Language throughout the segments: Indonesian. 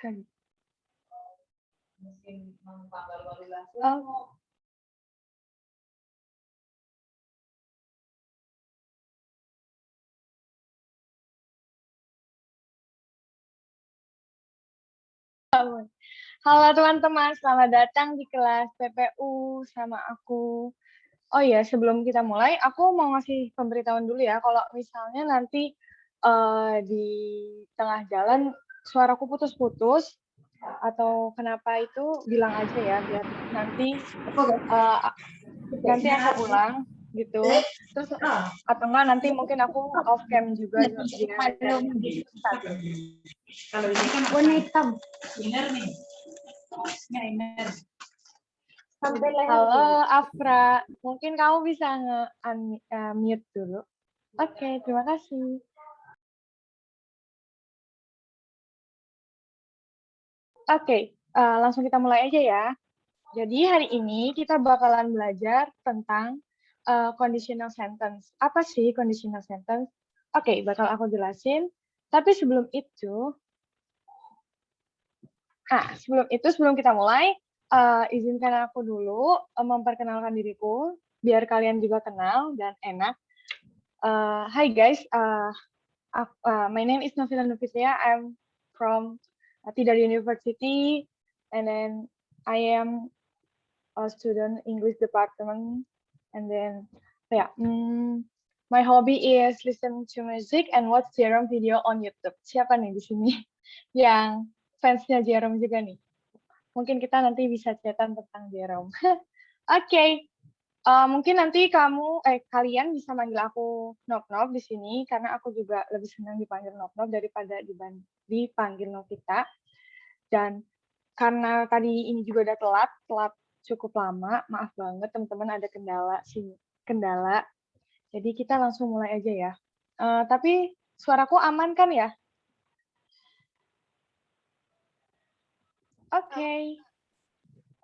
Kan. Oh. Halo teman-teman, selamat datang di kelas PPU sama aku. Oh iya, sebelum kita mulai, aku mau ngasih pemberitahuan dulu ya, kalau misalnya nanti di tengah jalan suaraku putus-putus, atau kenapa itu bilang aja ya, biar nanti aku ulang gitu. Terus atau enggak nanti mungkin aku off cam juga biar kalau ini kan warna hitam. Inner nih. Halo Afra, mungkin kamu bisa nge-mute dulu. Oke, terima kasih. Oke, langsung kita mulai aja ya. Jadi hari ini kita bakalan belajar tentang conditional sentence. Apa sih conditional sentence? Oke, bakal aku jelasin. Tapi sebelum itu, sebelum kita mulai, izinkan aku dulu memperkenalkan diriku, biar kalian juga kenal dan enak. Hi guys, my name is Novita Nufitria. I'm from Tidar University, and then I am a student English department. And then, my hobby is listen to music and watch Jerome video on YouTube. Siapa nih di sini yang fansnya Jerome juga nih? Mungkin kita nanti bisa chatan tentang Jerome. Oke. Mungkin nanti kalian bisa manggil aku Nop-Nop di sini karena aku juga lebih senang dipanggil Nop-Nop daripada dipanggil Novita. Dan karena tadi ini juga udah telat cukup lama, maaf banget teman-teman ada kendala. Jadi kita langsung mulai aja ya. Tapi suaraku aman kan ya?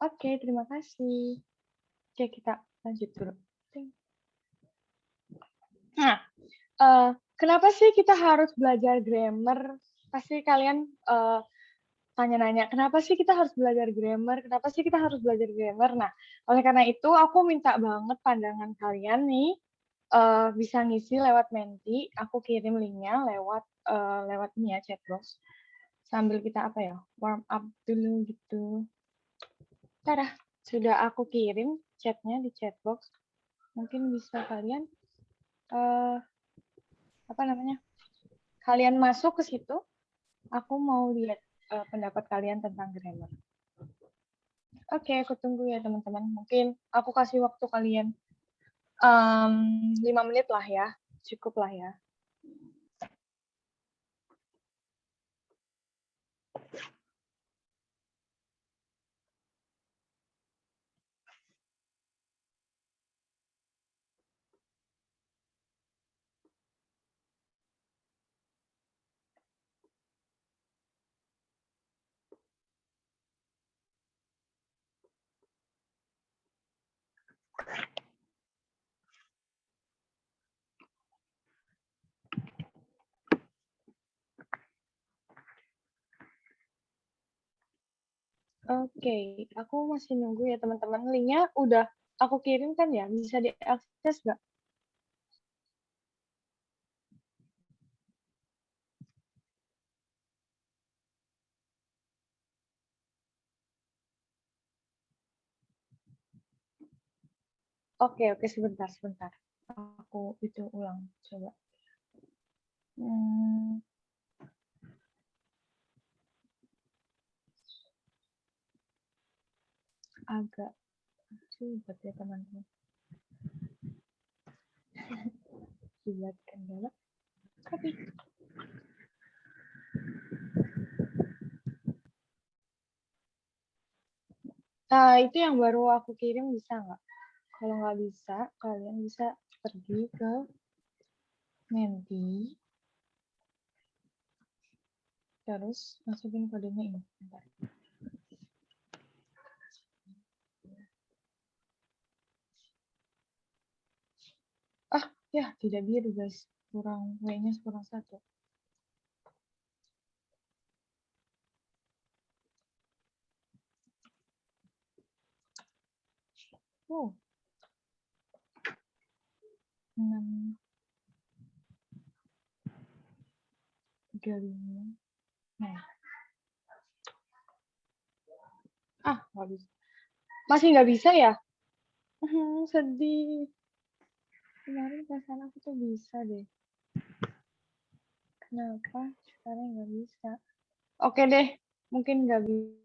Oke, terima kasih. Oke, kita lanjut dulu. Nah, kenapa sih kita harus belajar grammar? Pasti kalian tanya-nanya, kenapa sih kita harus belajar grammar? Kenapa sih kita harus belajar grammar? Nah, oleh karena itu aku minta banget pandangan kalian nih, bisa ngisi lewat Menti. Aku kirim linknya lewat ini ya, chatbox. Sambil kita warm up dulu gitu. Tada, sudah aku kirim chatnya di chatbox. Mungkin bisa kalian kalian masuk ke situ. Aku mau lihat pendapat kalian tentang grammar. Oke, aku tunggu ya teman-teman. Mungkin aku kasih waktu kalian 5 menit lah ya. Cukup lah ya. Oke, aku masih nunggu ya teman-teman. Linknya udah aku kirim kan ya? Bisa diakses nggak? Oke, sebentar. Aku itu ulang, coba. Agak sulit ya teman-teman. Buat kendala. Copy. Nah, itu yang baru aku kirim bisa nggak? Kalau nggak bisa, kalian bisa pergi ke Menti. Terus masukin kodenya ini. Bentar. Ya, tidak biru guys. W-nya kurang 1. Oh. 6, 35. Nah. Nggak bisa. Masih nggak bisa ya? Sedih. Kemarin perasaan aku tuh bisa deh. Kenapa sekarang nggak bisa? Oke deh, mungkin nggak bisa.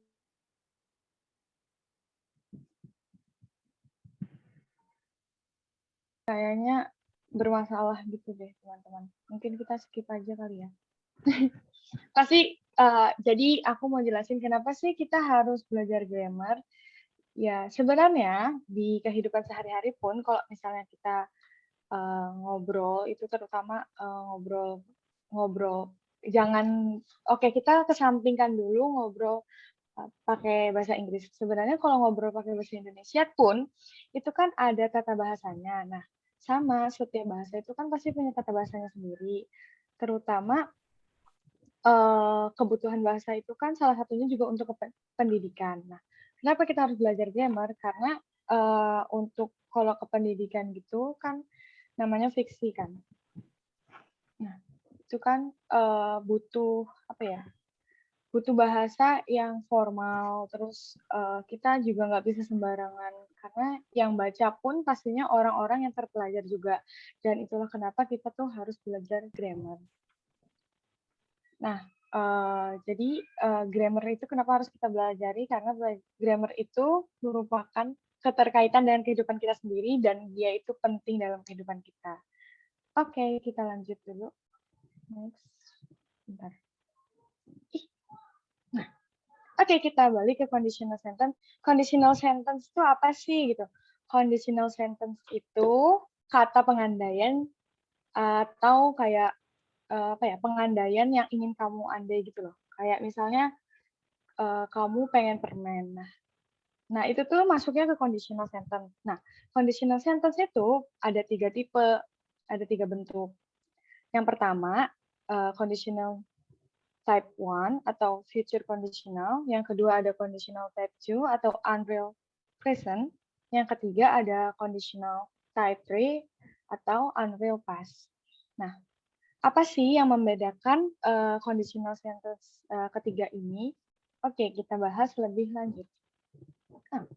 Kayaknya bermasalah gitu deh, teman-teman. Mungkin kita skip aja kali ya. Jadi aku mau jelasin kenapa sih kita harus belajar grammar. Ya, sebenarnya di kehidupan sehari-hari pun kalau misalnya kita ngobrol itu terutama ngobrol kita kesampingkan dulu ngobrol pakai bahasa Inggris. Sebenarnya kalau ngobrol pakai bahasa Indonesia pun itu kan ada tata bahasanya. Nah, sama setiap bahasa itu kan pasti punya tata bahasanya sendiri. Terutama kebutuhan bahasa itu kan salah satunya juga untuk pendidikan. Nah, kenapa kita harus belajar grammar? Karena untuk kalau kependidikan gitu kan namanya fiksi kan. Nah, itu kan butuh apa ya? Butuh bahasa yang formal, terus kita juga nggak bisa sembarangan karena yang baca pun pastinya orang-orang yang terpelajar juga. Dan itulah kenapa kita tuh harus belajar grammar. Nah, jadi grammar itu kenapa harus kita pelajari? Karena grammar itu merupakan keterkaitan dengan kehidupan kita sendiri dan dia itu penting dalam kehidupan kita. Oke, kita lanjut dulu. Next. Bentar. Nah, oke, kita balik ke conditional sentence. Conditional sentence itu apa sih gitu? Conditional sentence itu kata pengandaian atau kayak pengandaian yang ingin kamu andai gitu loh. Kayak misalnya kamu pengen permen. Nah, itu tuh masuknya ke conditional sentence. Nah, conditional sentence itu ada 3 tipe, ada 3 bentuk. Yang pertama, conditional type 1 atau future conditional. Yang kedua ada conditional type 2 atau unreal present. Yang ketiga ada conditional type 3 atau unreal past. Nah, apa sih yang membedakan conditional sentence ketiga ini? Oke, kita bahas lebih lanjut. Nah,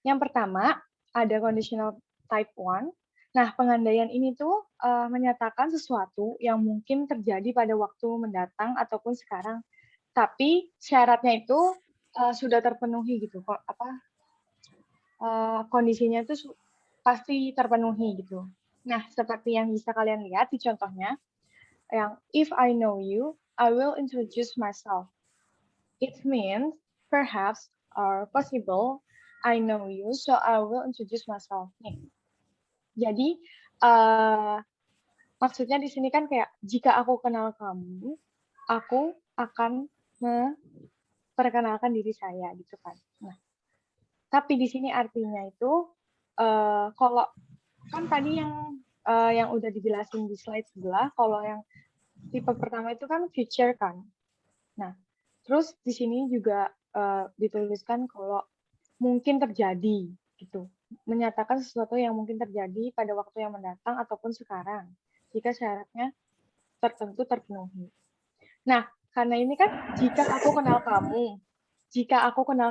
yang pertama ada conditional type 1. Nah, pengandaian ini tuh menyatakan sesuatu yang mungkin terjadi pada waktu mendatang ataupun sekarang, tapi syaratnya itu sudah terpenuhi gitu kok kondisinya itu pasti terpenuhi gitu. Nah, seperti yang bisa kalian lihat di contohnya, yang if I know you, I will introduce myself. It means perhaps or possible I know you, so I will introduce myself. Nih. Jadi maksudnya di sini kan kayak jika aku kenal kamu, aku akan memperkenalkan diri saya gitu kan. Nah, tapi di sini artinya itu kalau kan tadi yang udah dijelasin di slide sebelah, kalau yang tipe pertama itu kan future kan. Nah, terus di sini juga dituliskan kalau mungkin terjadi gitu, menyatakan sesuatu yang mungkin terjadi pada waktu yang mendatang ataupun sekarang jika syaratnya tertentu terpenuhi. Nah, karena ini kan jika aku kenal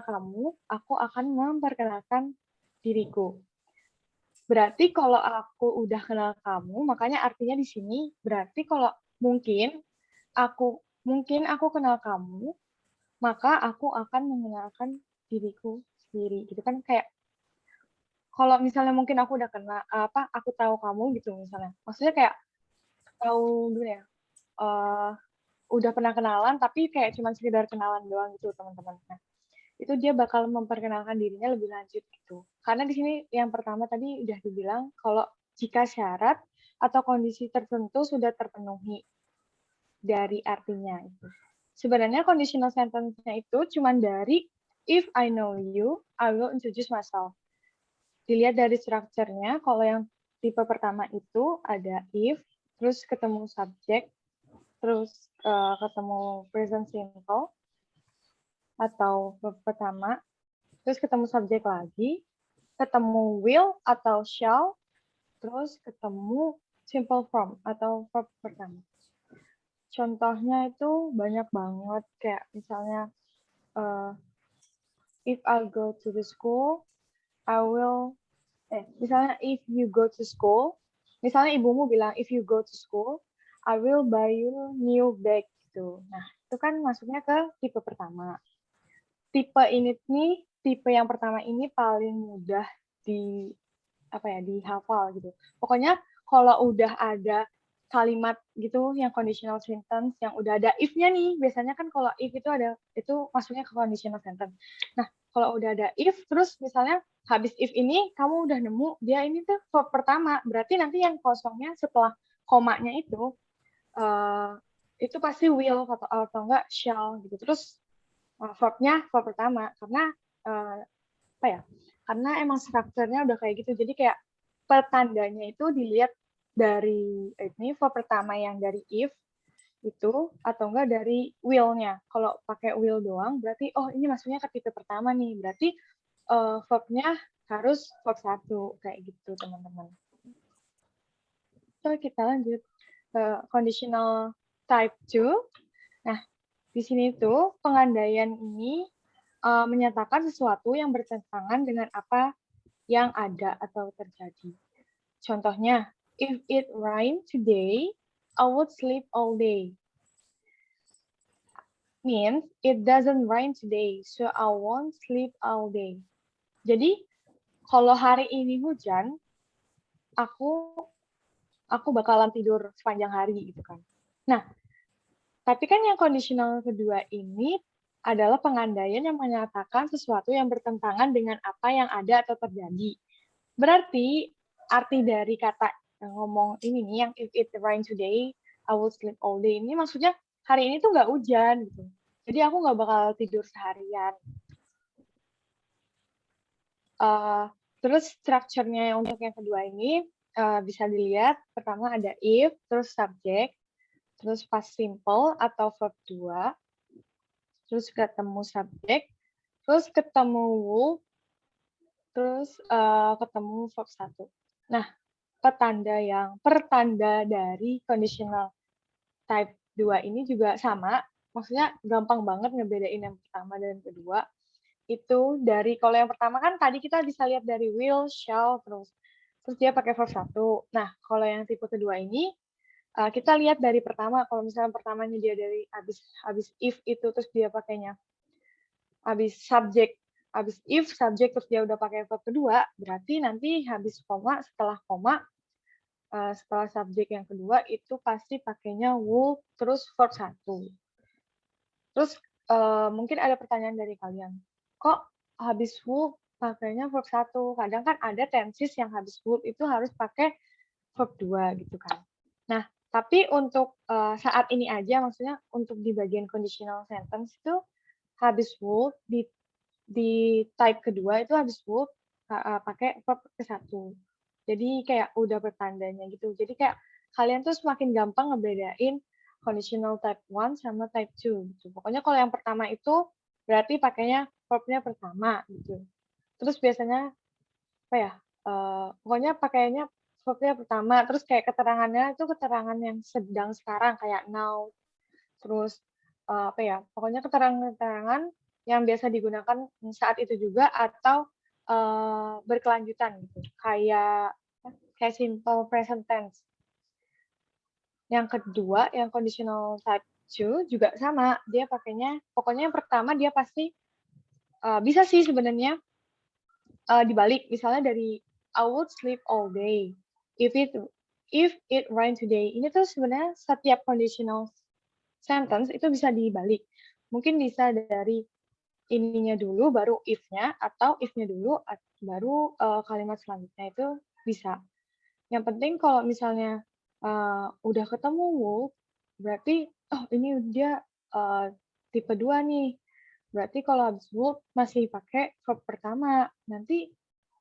kamu, aku akan memperkenalkan diriku. Berarti kalau aku udah kenal kamu, makanya artinya di sini berarti kalau mungkin aku kenal kamu, maka aku akan mengenalkan diriku sendiri. Gitu kan kayak kalau misalnya mungkin aku udah kenal aku tahu kamu gitu misalnya. Maksudnya kayak tahu dulu ya. Udah pernah kenalan tapi kayak cuma sekedar kenalan doang gitu teman-teman. Nah, itu dia bakal memperkenalkan dirinya lebih lanjut gitu. Karena di sini yang pertama tadi udah dibilang kalau jika syarat atau kondisi tertentu sudah terpenuhi dari artinya itu. Sebenarnya conditional sentence-nya itu cuma dari if I know you, I will introduce myself. Dilihat dari strukturnya, kalau yang tipe pertama itu ada if, terus ketemu subject, terus ketemu present simple atau verb pertama, terus ketemu subjek lagi, ketemu will atau shall, terus ketemu simple form atau verb pertama. Contohnya itu banyak banget, kayak misalnya if I go to the school, I will, misalnya if you go to school, misalnya ibumu bilang if you go to school, I will buy you new bag gitu. Nah, itu kan masuknya ke tipe pertama. Tipe ini nih, tipe yang pertama ini paling mudah dihafal gitu. Pokoknya kalau udah ada kalimat gitu yang conditional sentence yang udah ada if-nya nih, biasanya kan kalau if itu masuknya ke conditional sentence. Nah, kalau udah ada if terus misalnya habis if ini kamu udah nemu dia ini tuh verb pertama, berarti nanti yang kosongnya setelah komanya itu pasti will atau enggak shall gitu. Terus verb-nya verb pertama karena apa ya? Karena emang strukturnya udah kayak gitu. Jadi kayak pertandanya itu dilihat dari ini verb pertama yang dari if itu atau enggak dari will-nya. Kalau pakai will doang berarti oh ini masuknya ke tipe pertama nih. Berarti verb-nya harus verb 1 kayak gitu, teman-teman. So, kita lanjut ke conditional type 2. Nah, di sini tuh pengandaian ini menyatakan sesuatu yang bertentangan dengan apa yang ada atau terjadi. Contohnya, if it rained today, I would sleep all day. Means it doesn't rain today, so I won't sleep all day. Jadi, kalau hari ini hujan, aku bakalan tidur sepanjang hari gitu kan. Nah, tapi kan yang conditional kedua ini adalah pengandaian yang menyatakan sesuatu yang bertentangan dengan apa yang ada atau terjadi. Berarti arti dari kata yang ngomong ini nih, yang if it rain today, I will sleep all day. Ini maksudnya hari ini tuh nggak hujan gitu. Jadi aku nggak bakal tidur seharian. Terus strukturnya untuk yang kedua ini bisa dilihat. Pertama ada if, terus subject, terus past simple atau verb 2, terus ketemu subject, terus ketemu will, terus ketemu verb 1. Nah, pertanda dari conditional type 2 ini juga sama, maksudnya gampang banget ngebedain yang pertama dan kedua. Itu dari, kalau yang pertama kan tadi kita bisa lihat dari will, shall, terus dia pakai verb 1. Nah, kalau yang tipe kedua ini, kita lihat dari pertama, kalau misalnya pertamanya dia dari habis if itu, terus dia pakainya habis if subject terus dia udah pakai verb kedua, berarti nanti habis koma, setelah koma, setelah subjek yang kedua itu pasti pakainya would terus verb 1. Terus mungkin ada pertanyaan dari kalian, kok habis would pakainya verb 1? Kadang kan ada tenses yang habis would itu harus pakai verb 2 gitu kan. Nah, tapi untuk saat ini aja, maksudnya untuk di bagian conditional sentence itu habis would di type kedua itu habis would pakai verb ke-1. Jadi kayak udah pertandanya gitu. Jadi kayak kalian tuh semakin gampang ngebedain conditional type 1 sama type 2 gitu. Pokoknya kalau yang pertama itu berarti pakainya verb-nya pertama gitu. Terus biasanya apa ya? Pokoknya pakainya verb-nya pertama, terus kayak keterangannya itu keterangan yang sedang sekarang kayak now. Terus apa ya? Pokoknya keterangan-keterangan yang biasa digunakan saat itu juga atau berkelanjutan gitu. Kayak simple present tense. Yang kedua, yang conditional type 2 juga sama. Dia pakainya, pokoknya yang pertama dia pasti bisa sih sebenarnya dibalik. Misalnya dari I would sleep all day. If it rain today. Ini tuh sebenarnya setiap conditional sentence itu bisa dibalik. Mungkin bisa dari ininya dulu baru if-nya, atau if-nya dulu baru kalimat selanjutnya itu bisa. Yang penting kalau misalnya udah ketemu would, berarti oh ini dia tipe 2 nih. Berarti kalau habis would masih pakai verb pertama. Nanti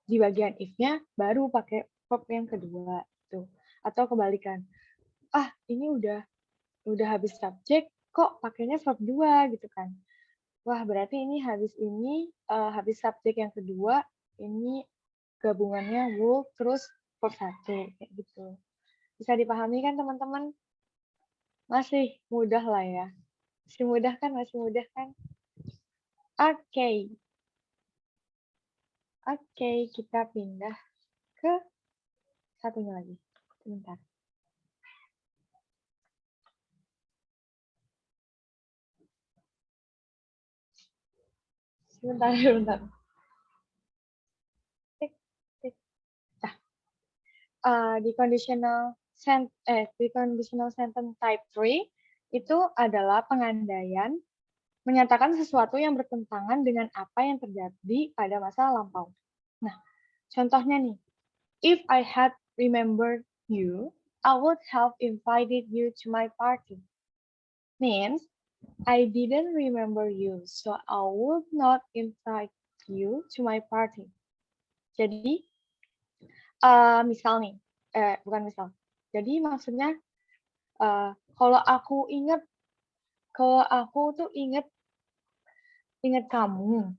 di bagian if-nya baru pakai verb yang kedua gitu. Atau kebalikan. Ah, ini udah habis subjek kok pakainya verb 2 gitu kan. Wah, berarti ini habis subjek yang kedua, ini gabungannya would terus verb 1 kayak gitu. Bisa dipahami kan teman-teman? Masih mudah lah ya. Masih mudah kan? Masih mudah kan? Oke. Oke, kita pindah ke satunya lagi. Sebentar. Sebentar. Tik, tik. Nah, di conditional sentence type 3 itu adalah pengandaian menyatakan sesuatu yang bertentangan dengan apa yang terjadi pada masa lampau. Nah, contohnya nih, if I had remembered you, I would have invited you to my party. Means, I didn't remember you, so I would not invite you to my party. Jadi, misal nih, bukan misal. Jadi maksudnya, kalau aku tuh inget kamu,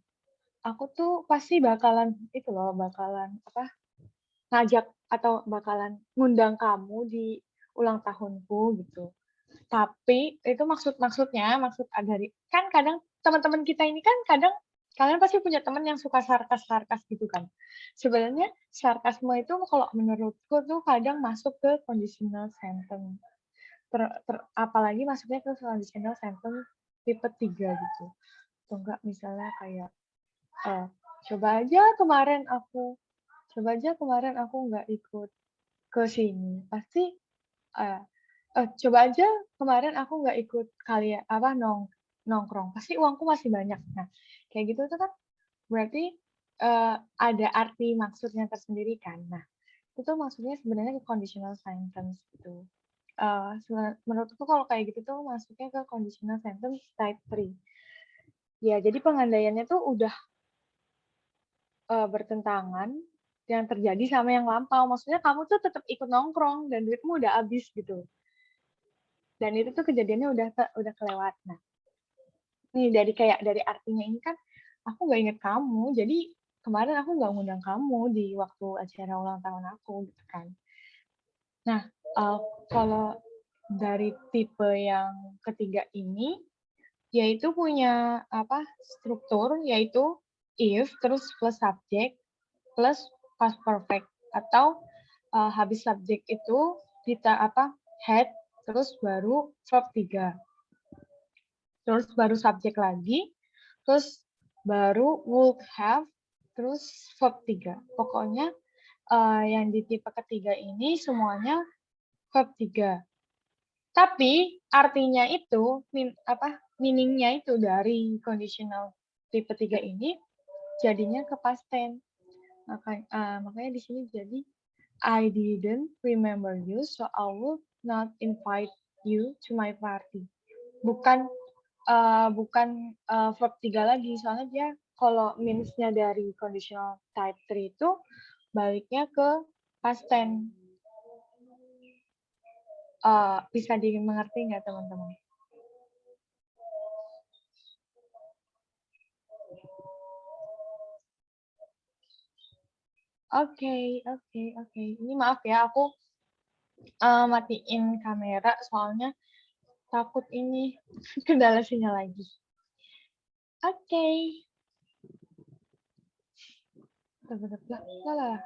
aku tuh pasti bakalan itu loh, bakalan ngajak atau bakalan ngundang kamu di ulang tahunku gitu. Tapi itu maksud dari kan kadang teman-teman kita ini kan kadang kalian pasti punya teman yang suka sarkas-sarkas gitu kan. Sebenarnya sarkasme itu kalau menurutku tuh kadang masuk ke conditional sentence. Apalagi masuknya ke conditional sentence tipe 3 gitu. Atau enggak misalnya kayak coba aja kemarin aku nggak ikut ke sini. Pasti coba aja kemarin aku nggak ikut kalian nongkrong. Pasti uangku masih banyak. Nah, kayak gitu tuh kan berarti ada arti maksudnya tersendiri kan. Nah, itu tuh maksudnya sebenarnya ke conditional sentence gitu. Menurutku kalau kayak gitu tuh masuknya ke conditional sentence type 3. Ya, jadi pengandaiannya tuh udah bertentangan yang terjadi sama yang lampau. Maksudnya kamu tuh tetap ikut nongkrong dan duitmu udah habis gitu. Dan itu tuh kejadiannya udah kelewat. Nah, nih dari artinya ini kan aku nggak inget kamu, jadi kemarin aku nggak ngundang kamu di waktu acara ulang tahun aku gitu kan. Nah, kalau dari tipe yang ketiga ini, yaitu punya struktur yaitu if terus plus subject plus past perfect atau habis subjek itu kita had terus baru verb 3. Terus baru subjek lagi, terus baru would have, terus verb 3. Pokoknya yang di tipe ketiga ini semuanya verb 3. Tapi artinya itu meaningnya itu dari conditional tipe 3 ini jadinya ke past tense. Makanya di sini jadi I didn't remember you, so I would not invite you to my party. Bukan verb 3 lagi, soalnya dia kalau means-nya dari conditional type 3 itu baliknya ke past tense. Bisa dimengerti nggak teman-teman? Oke. Ini maaf ya, aku matiin kamera soalnya takut ini kendala sinyal lagi. Oke. Lah.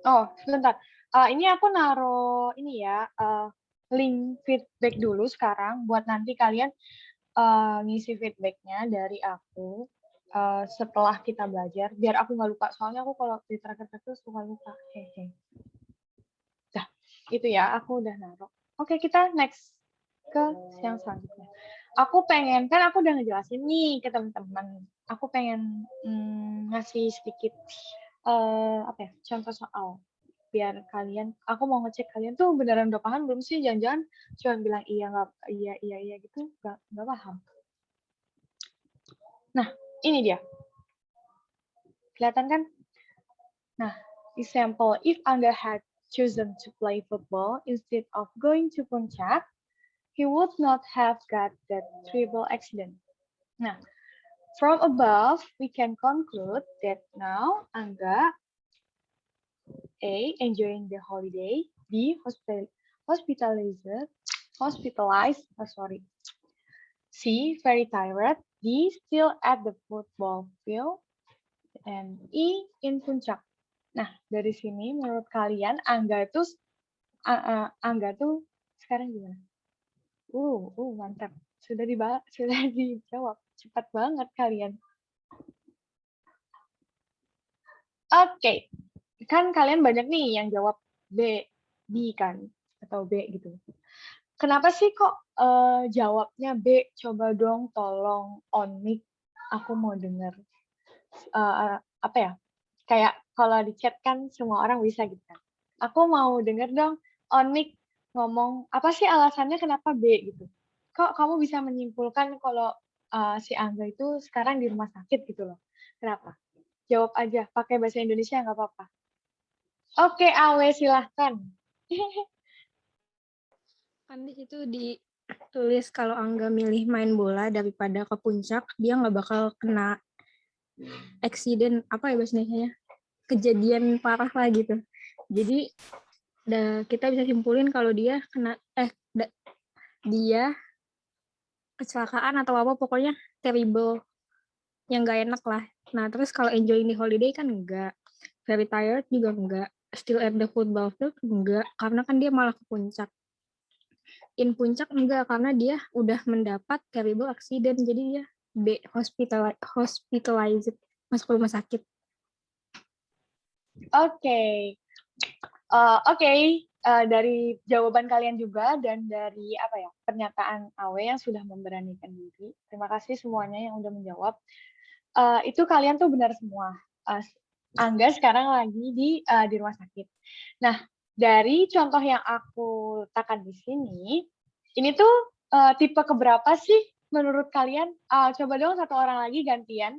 Oh, sebentar. Ini aku naruh ini ya, link feedback dulu sekarang buat nanti kalian ngisi feedbacknya dari aku setelah kita belajar, biar aku nggak lupa. Soalnya aku kalau di terakhir-terakhir suka lupa. Hehe. Dah, itu ya, aku udah naruh. Oke, kita next ke yang selanjutnya. Aku udah ngejelasin nih ke teman-teman. Aku pengen ngasih sedikit contoh soal biar aku mau ngecek kalian tuh beneran udah paham belum sih, jangan-jangan cuma bilang iya gitu nggak paham. Nah, ini dia, kelihatan kan? Nah, example, if Angga had chosen to play football instead of going to Puncak, he would not have got that terrible accident. Nah, from above, we can conclude that now Angga A. Enjoying the holiday. B. Hospitalized. C. Very tired. D. Still at the football field. And E. In puncak. Nah, dari sini menurut kalian Angga tuh sekarang gimana? Mantap. Sudah dijawab. Cepat banget kalian. Oke. Kan kalian banyak nih yang jawab B kan atau B gitu. Kenapa sih kok jawabnya B? Coba dong tolong on mic. Aku mau denger. Apa ya? Kayak kalau di chat kan semua orang bisa gitu kan. Aku mau denger dong on mic ngomong apa sih alasannya kenapa B gitu. Kok kamu bisa menyimpulkan kalau si Angga itu sekarang di rumah sakit gitu loh. Kenapa? Jawab aja, pakai bahasa Indonesia nggak apa-apa. Oke, Awe silahkan. Kan di situ ditulis kalau Angga milih main bola daripada ke puncak, dia nggak bakal kena accident, apa ya bahasa Indonesia-nya? Kejadian parah lah gitu. Jadi kita bisa simpulin kalau dia dia kecelakaan atau apa, pokoknya terrible, yang nggak enak lah. Nah, terus kalau enjoying the holiday kan enggak. Very tired juga enggak. Still at the football field enggak, karena kan dia malah ke puncak. In puncak enggak, karena dia udah mendapat terrible accident, jadi dia hospitalized, masuk rumah sakit. Oke. Dari jawaban kalian juga dan dari pernyataan Awe yang sudah memberanikan diri. Terima kasih semuanya yang udah menjawab. Itu kalian tuh benar semua. Angga sekarang lagi di rumah sakit. Nah, dari contoh yang aku letakkan di sini, ini tuh tipe keberapa sih menurut kalian? Coba dong satu orang lagi gantian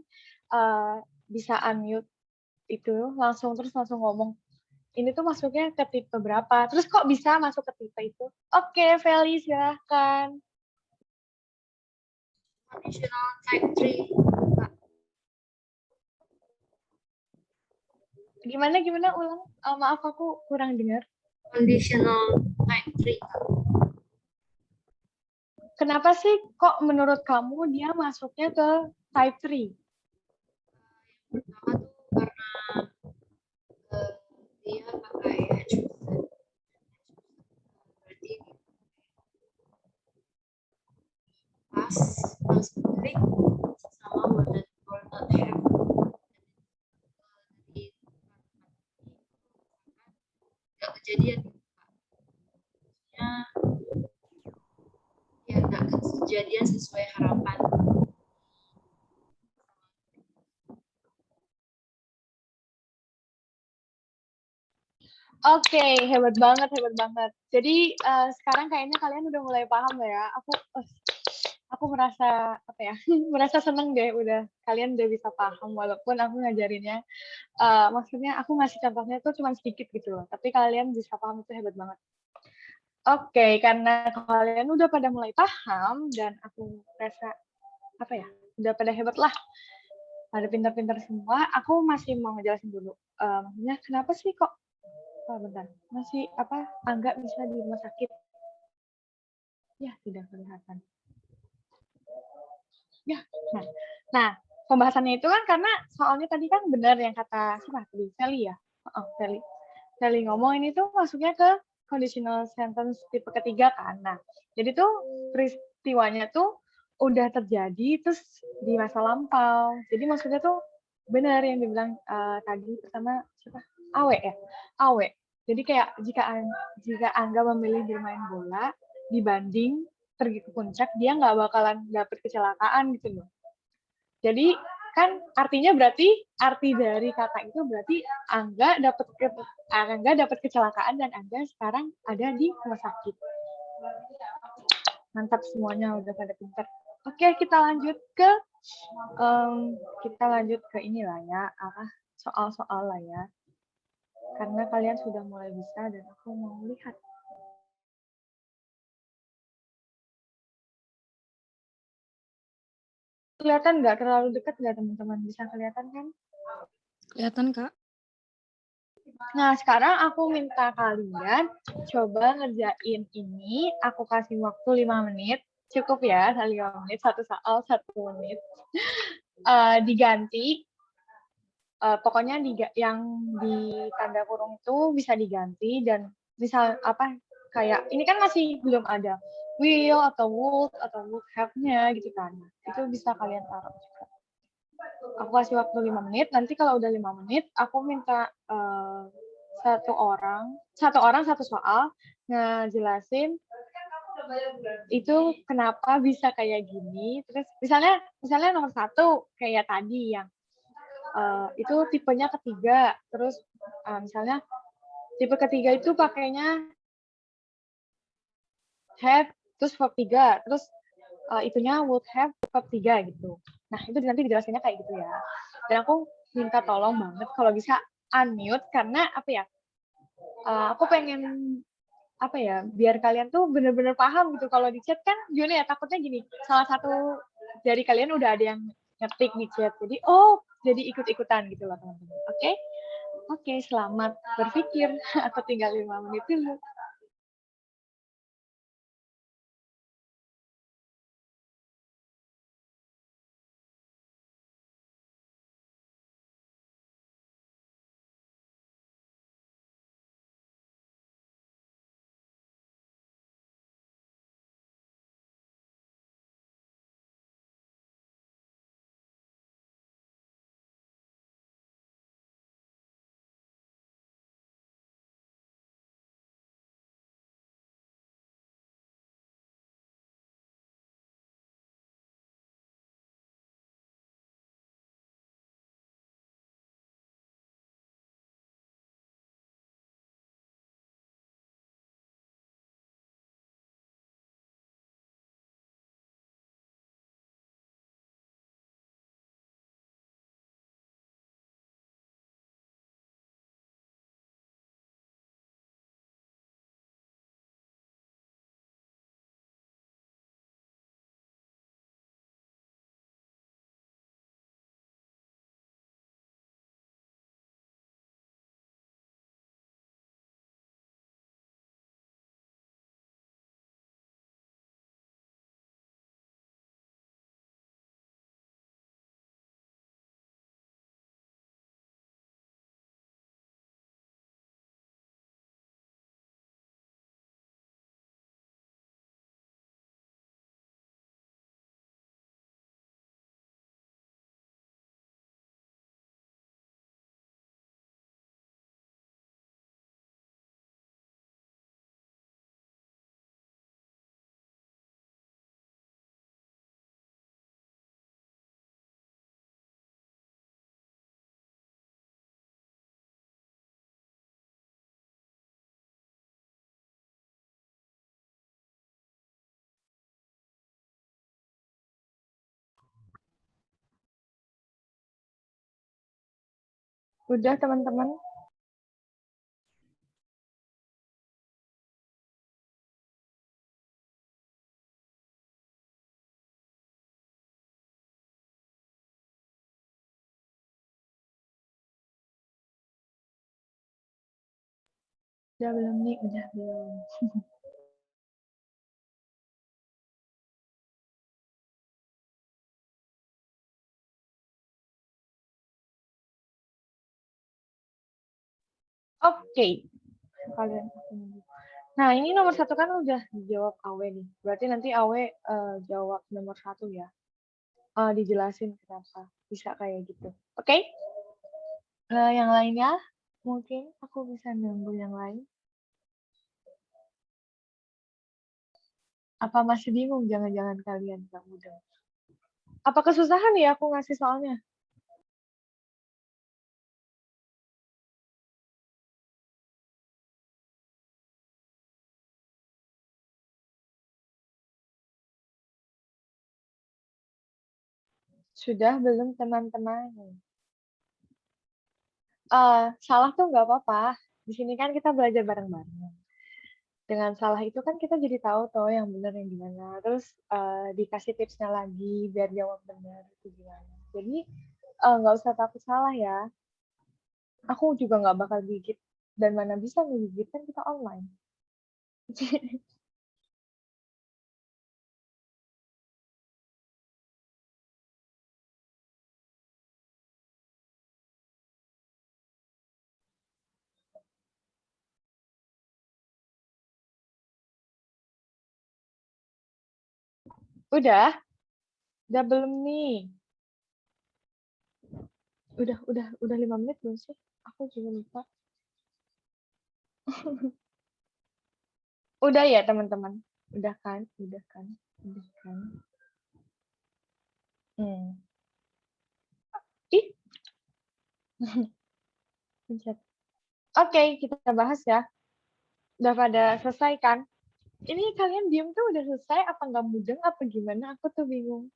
bisa unmute itu langsung ngomong. Ini tuh masuknya ke tipe berapa? Terus kok bisa masuk ke tipe itu? Oke, Feli silahkan. Conditional type 3. Gimana ulang? Maaf aku kurang dengar. Conditional type 3. Kenapa sih kok menurut kamu dia masuknya ke type 3? Pertama tuh karena dia pakai Hutchinson. Berarti pas balik sama would not have nggak kejadian ya nggak kejadian sesuai harapan. Oke, hebat banget. Jadi sekarang kayaknya kalian udah mulai paham lah ya. Aku merasa merasa seneng deh kalian udah bisa paham walaupun aku ngajarinnya maksudnya aku ngasih contohnya tuh cuma sedikit gitu loh. Tapi kalian bisa paham itu hebat banget. Oke, karena kalian udah pada mulai paham dan aku rasa udah pada hebat lah. Pada pintar-pintar semua, aku masih mau ngejelasin dulu. Maksudnya kenapa sih kok bentar, masih Angga bisa di rumah sakit? Ya, tidak kelihatan. Ya, nah, pembahasannya itu kan karena soalnya tadi kan benar yang kata siapa tadi? Feli ya? Feli ngomong ini tuh masuknya ke conditional sentence tipe ketiga kan. Nah, jadi tuh peristiwanya tuh udah terjadi terus di masa lampau. Jadi maksudnya tuh benar yang dibilang tadi pertama siapa? Awe ya? Awe. Jadi kayak jika Angga memilih bermain bola dibanding pergi ke puncak, dia nggak bakalan dapet kecelakaan gitu loh. Jadi kan artinya berarti arti dari kata itu berarti Angga dapat kecelakaan dan Angga sekarang ada di rumah sakit. Mantap semuanya udah pada pintar. Oke, kita lanjut ke inilah ya, soal-soal lah ya. Karena kalian sudah mulai bisa dan aku mau lihat Kelihatan nggak terlalu dekat nggak teman-teman? Bisa kelihatan kan? Kelihatan, Kak. Nah, sekarang aku minta kalian coba ngerjain ini. Aku kasih waktu 5 menit. Cukup ya, 5 menit. Satu soal, 1 menit. Diganti. Pokoknya yang di tanda kurung itu bisa diganti. Dan misal apa, kayak ini kan masih belum ada will atau would have-nya gitu kan. Itu bisa kalian taruh juga. Aku kasih waktu 5 menit. Nanti kalau udah 5 menit, aku minta satu orang satu soal ngejelasin itu kenapa bisa kayak gini. Terus misalnya nomor 1 kayak tadi yang itu tipenya ketiga. Terus misalnya tipe ketiga itu pakainya have terus verb 3. Terus itunya would have verb 3 gitu. Nah, itu nanti dijelasinnya kayak gitu ya. Dan aku minta tolong banget kalau bisa unmute karena apa ya? Aku pengen apa ya, biar kalian tuh bener-bener paham gitu. Kalau di chat kan gimana ya, takutnya gini, salah satu dari kalian udah ada yang ngetik di chat. Jadi, jadi ikut-ikutan gitu loh teman-teman. Oke? Oke, selamat berpikir. Aku tinggal 5 menit dulu. Udah teman-teman? Udah belum nih? Udah belum. Oke. Kalian Nah, ini nomor 1 kan udah dijawab Awe nih. Berarti nanti Awe jawab nomor 1 ya. Dijelasin kenapa bisa kayak gitu. Oke? Yang lainnya, mungkin aku bisa ngambil yang lain. Apa masih bingung jangan-jangan kalian nggak mudah? Apa kesusahan ya aku ngasih soalnya? Sudah belum teman-teman? Salah tuh nggak apa-apa. Di sini kan kita belajar bareng-bareng. dengan salah itu kan kita jadi tahu tuh yang benar yang gimana. Terus dikasih tipsnya lagi biar jawab benar itu gimana. Jadi nggak usah takut salah ya. Aku juga nggak bakal gigit dan mana bisa ngegigit kan kita online. Udah belum nih? Udah 5 menit belum sih? Aku juga lupa. Udah ya teman-teman? Udah kan? Udah kan? Udah kan? Ih, pencet. Oke, kita bahas ya. Udah pada selesai kan? Ini kalian diem tuh udah selesai apa nggak mudeng apa gimana? Aku tuh bingung.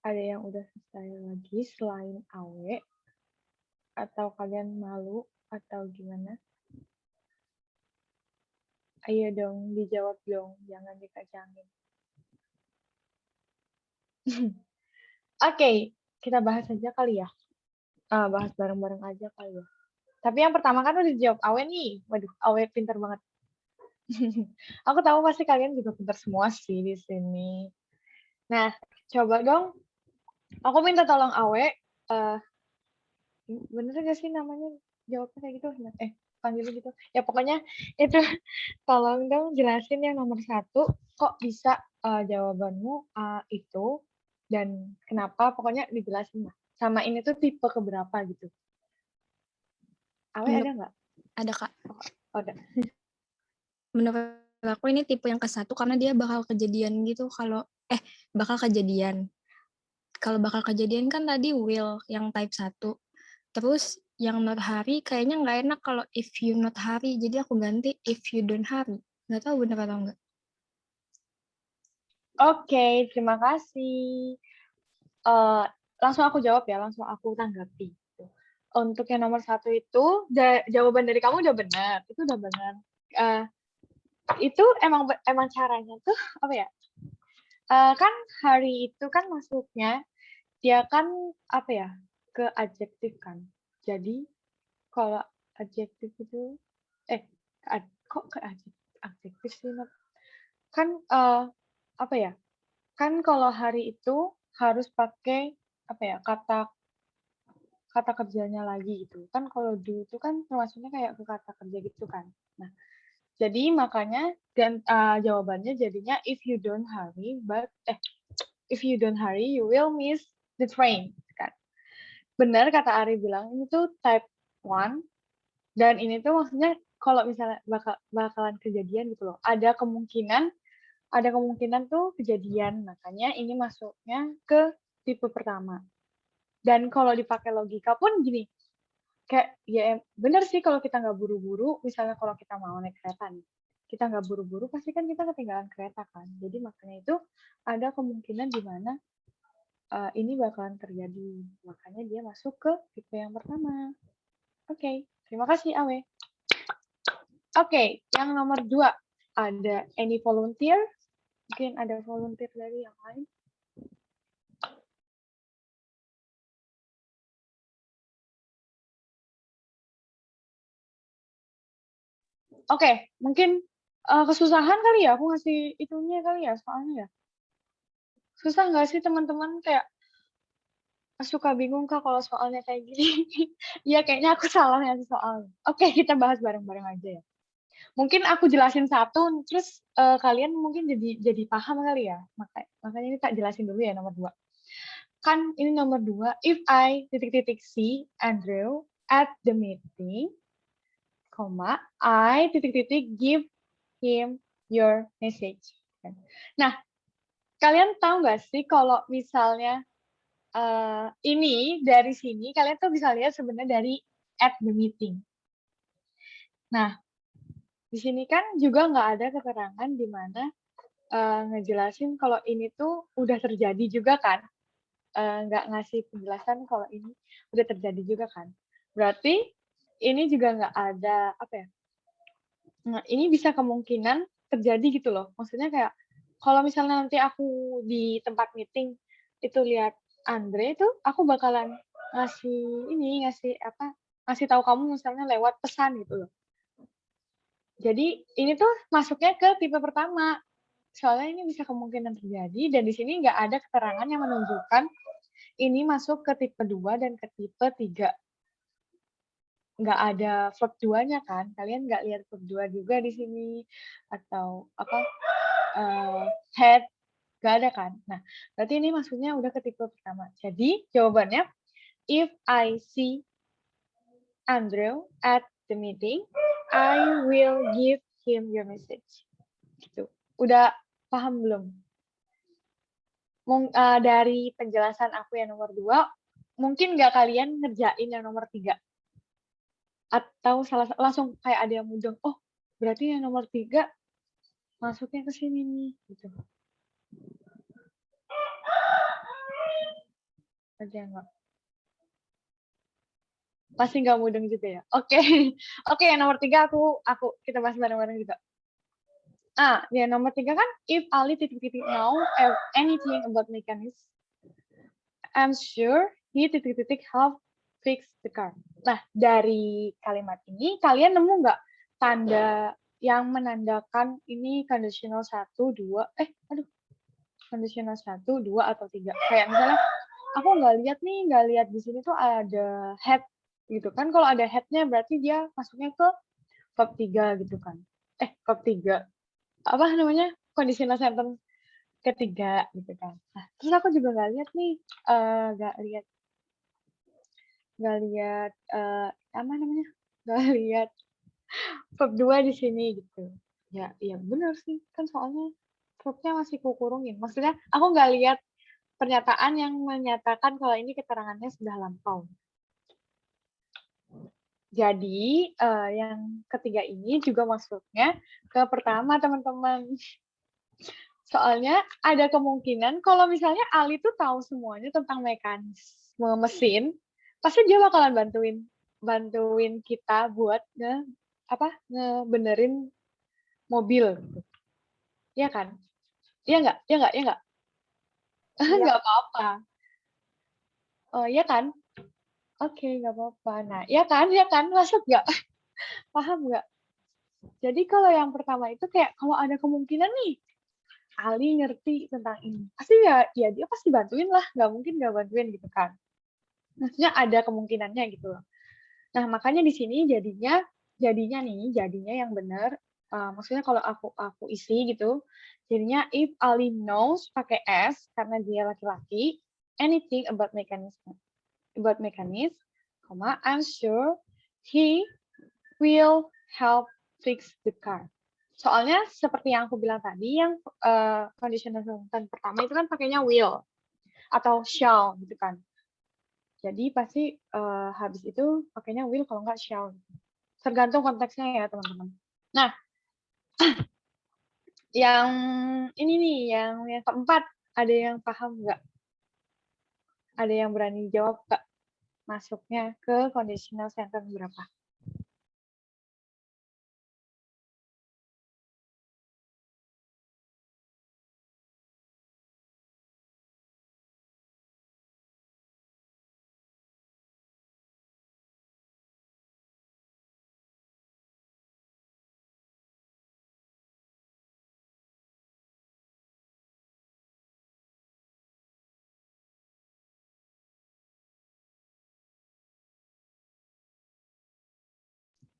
Ada yang udah selesai lagi selain Awe? Atau kalian malu atau gimana? Ayo dong, dijawab dong, jangan dikacangin. Oke, kita bahas aja kali ya. Bahas bareng-bareng aja kali ya. Tapi yang pertama kan udah dijawab Awe nih. Waduh, Awe pinter banget. Aku tahu pasti kalian juga pinter semua sih di sini. Nah, coba dong. Aku minta tolong Awe. Bener gak sih namanya jawabnya kayak gitu? Panggilnya gitu. Ya pokoknya itu tolong dong jelasin yang nomor 1. Kok bisa jawabanmu itu dan kenapa? Pokoknya dijelasin lah. Sama ini tuh tipe keberapa gitu. Awe ada nggak? Ada Kak. Oh, ada. Menurut aku ini tipe yang ke-1 karena dia bakal kejadian gitu kalau bakal kejadian. Kalau bakal kejadian kan tadi will yang type 1. Terus yang not hari kayaknya nggak enak kalau if you not hari. Jadi aku ganti if you don't hari. Nggak tahu bener atau enggak. Oke, terima kasih. Langsung aku jawab ya, langsung aku tanggapi. Untuk yang nomor 1 itu, jawaban dari kamu udah benar. Itu udah benar. Itu emang caranya tuh, apa ya? Kan hari itu kan masuknya, dia kan, apa ya, ke adjektif kan. Jadi, kalau adjektif itu, kok ke adjektif sih? Kan, apa ya, kan kalau hari itu harus pakai apa ya kata kerjanya lagi gitu kan. Kalau do itu kan termasuknya kayak ke kata kerja gitu kan. Nah, jadi makanya jawabannya jadinya if you don't hurry you will miss the train kan. Benar kata Ari bilang ini tuh type 1 dan ini tuh maksudnya kalau misalnya bakalan kejadian gitu loh. Ada kemungkinan tuh kejadian, makanya ini masuknya ke tipe pertama. Dan kalau dipakai logika pun gini, kayak ya bener sih kalau kita nggak buru-buru, misalnya kalau kita mau naik kereta nih, kita nggak buru-buru, pasti kan kita ketinggalan kereta kan. Jadi makanya itu ada kemungkinan di mana ini bakalan terjadi. Makanya dia masuk ke tipe yang pertama. Oke, terima kasih Awe. Oke, yang nomor 2 ada any volunteer? Mungkin ada volunteer dari yang lain. Oke, mungkin kesusahan kali ya aku ngasih itunya kali ya soalnya ya. Susah nggak sih teman-teman kayak suka bingung Kak kalau soalnya kayak gini. Iya kayaknya aku salah ngasih soal. Oke, kita bahas bareng-bareng aja ya. Mungkin aku jelasin satu, terus kalian mungkin jadi paham kali ya. Makanya ini tak jelasin dulu ya nomor 2. Kan ini nomor 2, if I see Andrew at the meeting, I give him your message. Nah, kalian tahu nggak sih kalau misalnya ini dari sini kalian tuh bisa lihat sebenarnya dari at the meeting. Nah, di sini kan juga nggak ada keterangan di mana ngejelasin kalau ini tuh udah terjadi juga kan. Nggak ngasih penjelasan kalau ini udah terjadi juga kan. Berarti ini juga nggak ada apa ya? Nah, ini bisa kemungkinan terjadi gitu loh. Maksudnya kayak kalau misalnya nanti aku di tempat meeting itu lihat Andre itu aku bakalan ngasih apa? Ngasih tahu kamu misalnya lewat pesan gitu loh. Jadi ini tuh masuknya ke tipe pertama. Soalnya ini bisa kemungkinan terjadi dan di sini nggak ada keterangan yang menunjukkan ini masuk ke tipe 2 dan ke tipe 3. Nggak ada verb 2-nya kan? Kalian nggak lihat verb 2 juga di sini atau apa had, nggak ada kan? Nah, berarti ini maksudnya udah ke tipe pertama. Jadi jawabannya if I see Andrew at the meeting, I will give him your message. Gitu. Udah paham belum? Dari penjelasan aku yang nomor 2, mungkin nggak kalian ngerjain yang nomor 3? Atau langsung kayak ada yang mudeng, oh berarti yang nomor 3 masuknya ke sini nih, gitu. Ada nggak? Pasti nggak mudeng juga ya? Oke. Oke, yang nomor 3 kita bahas bareng-bareng juga. Ya nomor 3 kan, if Ali titik-titik know anything about mechanics, I'm sure he titik-titik have fixed the car. Nah, dari kalimat ini, kalian nemu nggak tanda yang menandakan ini conditional 1, 2, conditional 1, 2, atau 3. Kayak misalnya, aku nggak lihat di sini tuh ada had, gitu kan. Kalau ada had-nya berarti dia masuknya ke verb 3 gitu kan. Verb 3. Apa namanya? Conditional sentence ketiga gitu kan. Nah, terus aku juga nggak lihat nih, nggak lihat apa namanya? Nggak lihat verb 2 di sini gitu. Ya, iya benar sih. Kan soalnya verbnya masih kukurungin. Maksudnya aku nggak lihat pernyataan yang menyatakan kalau ini keterangannya sudah lampau. Jadi, yang ketiga ini juga masuknya ke pertama, teman-teman. Soalnya ada kemungkinan kalau misalnya Ali tuh tahu semuanya tentang mekanisme mesin, pasti dia bakalan bantuin kita buat ngebenerin mobil gitu. Iya kan? Iya nggak? Iya nggak? Iya nggak? Nggak apa-apa. Oh, iya kan? Oke, nggak apa-apa. Nah, iya kan? Iya kan? Masuk nggak? Paham nggak? Jadi kalau yang pertama itu kayak kalau ada kemungkinan nih, Ali ngerti tentang ini. Pasti ya dia pasti bantuin lah. Nggak mungkin nggak bantuin gitu kan. Maksudnya ada kemungkinannya gitu loh. Nah, makanya di sini jadinya yang benar, maksudnya kalau aku isi gitu, jadinya if Ali knows pakai S karena dia laki-laki, anything about mechanism, I'm sure he will help fix the car. Soalnya seperti yang aku bilang tadi, yang conditional sentence pertama itu kan pakainya will atau shall gitu kan. Jadi pasti habis itu pakainya will kalau nggak shall. Tergantung konteksnya ya teman-teman. Nah, yang ini nih, yang keempat, ada yang paham nggak? Ada yang berani jawab nggak? Masuknya ke conditional sentence berapa?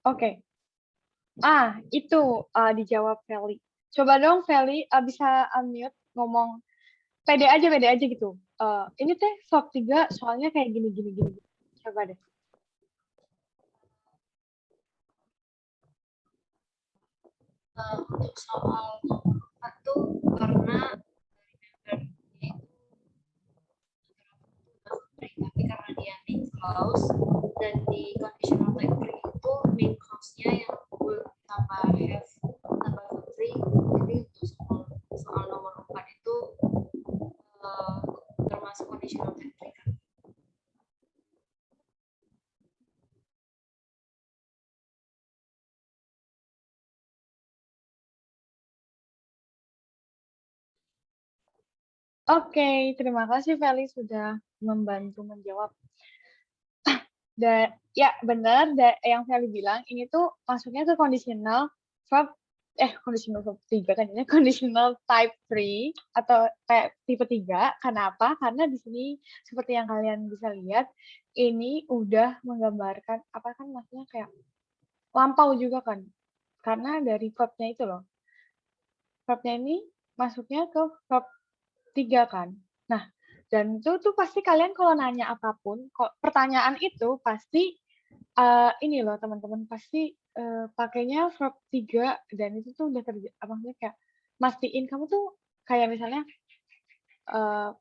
Oke. Itu dijawab Feli. Coba dong Feli bisa unmute ngomong pede aja gitu. Ini teh verb 3 soalnya kayak gini. Coba deh. Untuk soal nomor 4 tuh karena dari tapi karena dia main clause dan di conditional type 3 itu main clause-nya yang will tambah have tambah verb 3, jadi untuk soal nomor 4 itu termasuk conditional type 3 kan. Oke, terima kasih Feli sudah membantu menjawab. Dan ya benar yang Feli bilang ini tuh masuknya ke conditional verb conditional verb 3 kan ini conditional type 3 atau kayak tipe 3. Kenapa? Karena di sini seperti yang kalian bisa lihat ini udah menggambarkan apa kan maksudnya kayak lampau juga kan. Karena dari verbnya itu loh. Verbnya ini masuknya ke verb 3 kan. Nah, dan itu tuh pasti kalian kalau nanya apapun, kok pertanyaan itu pasti ini loh teman-teman, pasti pakainya verb 3 dan itu tuh udah maksudnya kayak mastiin kamu tuh kayak misalnya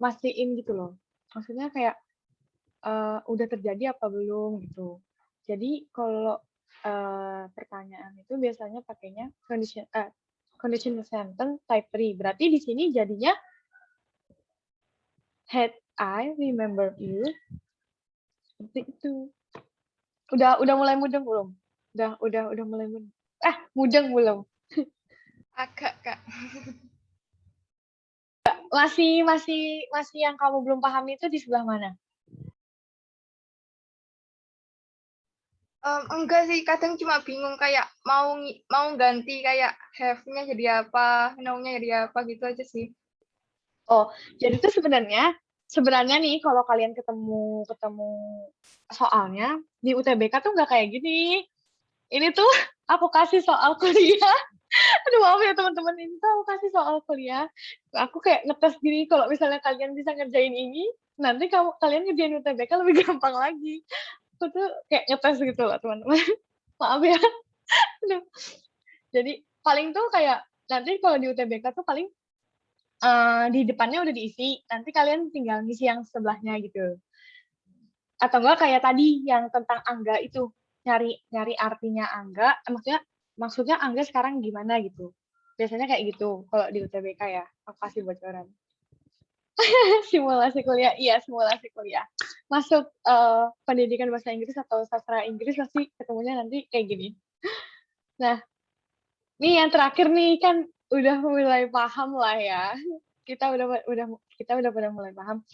mastiin gitu loh. Maksudnya kayak udah terjadi apa belum gitu. Jadi kalau pertanyaan itu biasanya pakainya conditional sentence type 3. Berarti di sini jadinya had I remember you? Seperti itu. Udah mulai mudeng belum? Udah mulai mudeng. Mudeng belum? Agak, Kak. Masih yang kamu belum paham itu di sebelah mana? Enggak sih, kadang cuma bingung kayak mau ganti kayak have-nya jadi apa, know-nya jadi apa gitu aja sih. Oh, jadi itu sebenarnya nih kalau kalian ketemu soalnya di UTBK tuh nggak kayak gini. Ini tuh aku kasih soal kuliah. Aduh maaf ya teman-teman, ini tuh aku kasih soal kuliah. Aku kayak ngetes gini kalau misalnya kalian bisa ngerjain ini, nanti kalian ngerjain UTBK lebih gampang lagi. Aku tuh kayak ngetes gitu loh teman-teman. Maaf ya. Aduh. Jadi paling tuh kayak nanti kalau di UTBK tuh paling di depannya udah diisi, nanti kalian tinggal ngisi yang sebelahnya gitu. Atau enggak kayak tadi yang tentang angga itu, nyari artinya angga, maksudnya angga sekarang gimana gitu. Biasanya kayak gitu kalau di UTBK ya. Aku kasih bocoran. Simulasi kuliah, iya simulasi kuliah. Masuk pendidikan bahasa Inggris atau sastra Inggris pasti ketemunya nanti kayak gini. Nah, nih yang terakhir nih kan udah mulai paham lah ya. Kita udah pada mulai paham.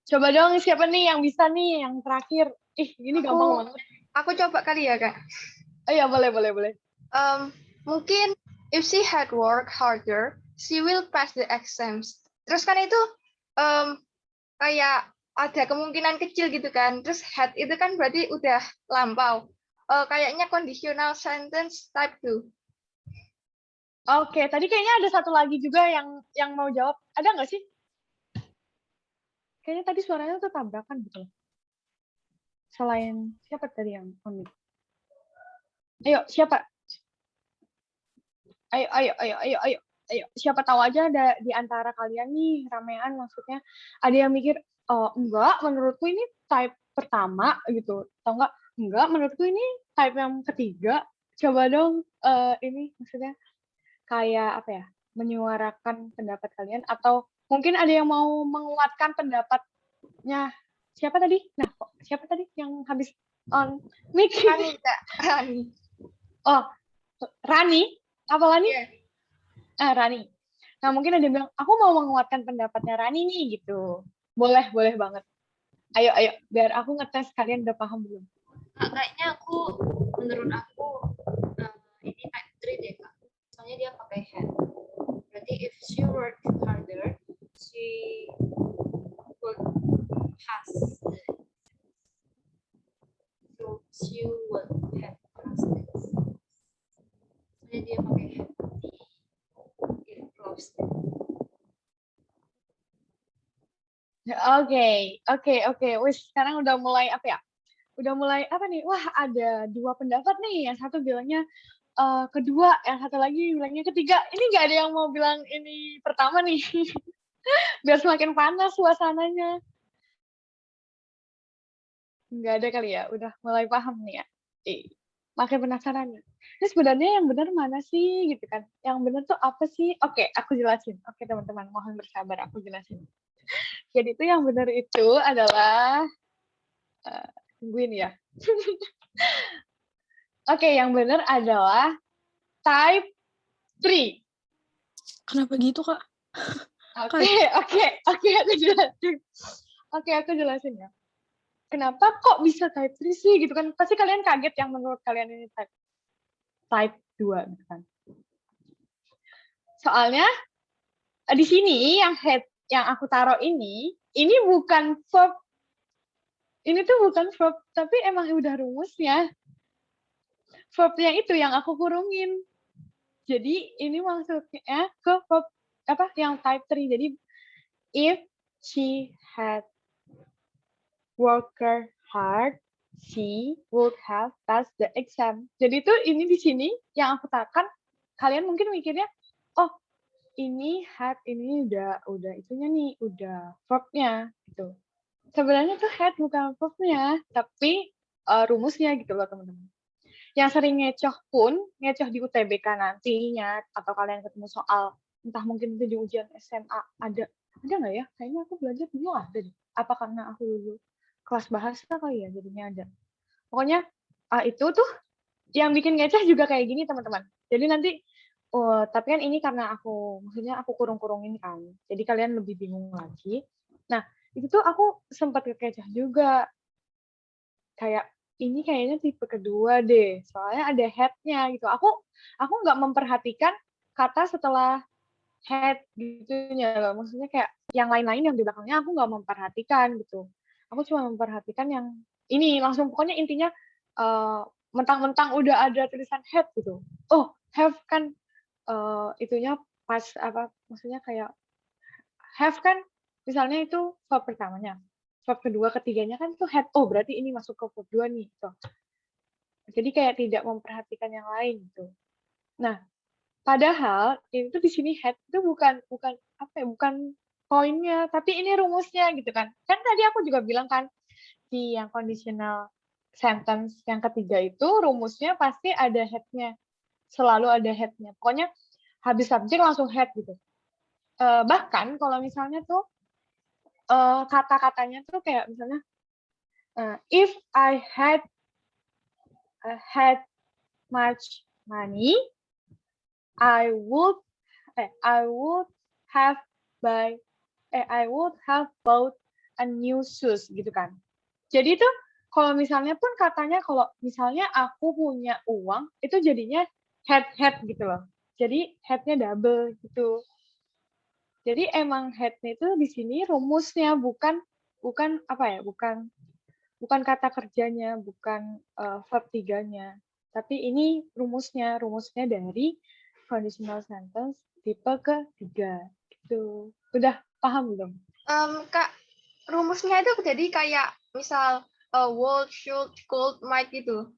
Coba dong siapa nih yang bisa nih yang terakhir. Ini gampang banget. Aku coba kali ya, Kak. Oh ya, boleh. Mungkin if she had worked harder, she will pass the exams. Terus kan itu kayak ada kemungkinan kecil gitu kan. Terus had itu kan berarti udah lampau. Kayaknya conditional sentence type 2. Oke, tadi kayaknya ada satu lagi juga yang mau jawab. Ada nggak sih? Kayaknya tadi suaranya tuh tabrakan gitu. Selain siapa tadi yang on? Ayo, siapa? Ayo. Siapa tahu aja ada di antara kalian nih ramean maksudnya ada yang mikir, oh enggak, menurutku ini type pertama gitu. Atau enggak, menurutku ini type yang ketiga. Coba dong ini maksudnya kayak apa ya, menyuarakan pendapat kalian atau mungkin ada yang mau menguatkan pendapatnya. Siapa tadi? Nah, siapa tadi yang habis on mic? Rani, Kak. Rani. Oh, Rani? Apa Rani? Yeah. Rani. Nah, mungkin ada yang bilang, aku mau menguatkan pendapatnya Rani nih, gitu. Boleh banget. Ayo, biar aku ngetes kalian udah paham belum? Kayaknya menurut aku, ini type 3 deh, Kak. Soalnya dia pakai had. Berarti if she work harder, she will pass. So she will have passed it. Soalnya dia pakai had di close. Oke. Wis, sekarang udah mulai apa ya? Udah mulai apa nih? Wah, ada dua pendapat nih. Yang satu bilangnya kedua, yang satu lagi bilangnya ketiga. Ini nggak ada yang mau bilang ini pertama nih. Biar semakin panas suasananya. Nggak ada kali ya? Udah mulai paham nih ya? Makin penasaran nih. Ini sebenarnya yang benar mana sih? Gitu kan. Yang benar tuh apa sih? Oke, aku jelasin. Oke, teman-teman. Mohon bersabar. Aku jelasin. Jadi itu yang benar itu adalah tungguin ya. Oke, yang benar adalah type 3. Kenapa gitu, Kak? Oke, aku jelasin. Aku jelasin ya. Kenapa kok bisa type 3 sih gitu kan? Pasti kalian kaget yang menurut kalian ini type 2 gitu kan. Soalnya di sini yang head yang aku taruh ini bukan verb. Ini tuh bukan verb, tapi emang udah rumusnya. Verbnya itu yang aku kurungin. Jadi ini maksudnya ke verb apa yang type 3. Jadi if she had worked hard, she would have passed the exam. Jadi tuh ini di sini yang aku takan, kalian mungkin mikirnya, oh ini had ini udah itunya nih, udah verbnya gitu. Sebenarnya tuh had bukan verbnya, tapi rumusnya gitu loh teman-teman. Yang sering ngecoh di UTBK nantinya, atau kalian ketemu soal, entah mungkin itu di ujian SMA, ada nggak ya? Kayaknya aku belajar dulu ada deh. Apa karena aku dulu kelas bahasa kali ya, jadinya ada. Pokoknya itu tuh yang bikin ngeceh juga kayak gini teman-teman. Jadi nanti, tapi kan ini karena maksudnya aku kurung-kurungin kan, jadi kalian lebih bingung lagi. Nah, itu tuh aku sempat keceh juga. Kayak, ini kayaknya tipe kedua deh, soalnya ada head-nya gitu. Aku nggak memperhatikan kata setelah head gitunya loh. Maksudnya kayak yang lain-lain yang di belakangnya aku nggak memperhatikan gitu. Aku cuma memperhatikan yang ini, langsung pokoknya intinya mentang-mentang udah ada tulisan head gitu. Oh, have kan itunya pas apa, maksudnya kayak have kan misalnya itu verb pertamanya. Verb kedua, ketiganya kan tuh head. Oh, berarti ini masuk ke verb 2 nih. Gitu. Jadi kayak tidak memperhatikan yang lain gitu. Nah, padahal itu di sini head itu bukan apa ya, bukan poinnya, tapi ini rumusnya gitu kan. Kan tadi aku juga bilang kan di yang conditional sentence yang ketiga itu rumusnya pasti ada head-nya. Selalu ada head-nya. Pokoknya habis subjek langsung head gitu. Bahkan kalau misalnya tuh kata-katanya tuh kayak misalnya if I had much money, I would have bought a new shoes gitu kan. Jadi tuh kalau misalnya pun katanya kalau misalnya aku punya uang itu jadinya had gitu loh. Jadi head-nya double gitu. Jadi emang head-nya itu di sini rumusnya bukan apa ya, bukan kata kerjanya, bukan verb 3-nya. Tapi ini rumusnya dari conditional sentence tipe ketiga. Gitu. Udah paham belum? Kak, rumusnya itu jadi kayak misal would, should, could, might gitu.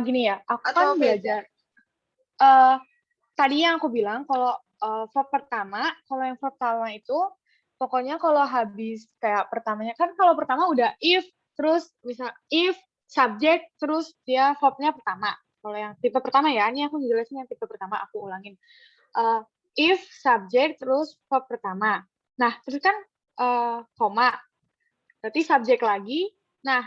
Gini ya, aku Atau kan belajar. Tadi yang aku bilang kalau verb pertama, kalau yang verb pertama itu pokoknya kalau habis kayak pertamanya kan kalau pertama udah if terus misal if subject terus dia verbnya pertama. Kalau yang tipe pertama ya, ini aku jelasin yang tipe pertama, aku ulangin. If subject terus verb pertama. Nah, terus kan koma. Berarti subjek lagi. Nah,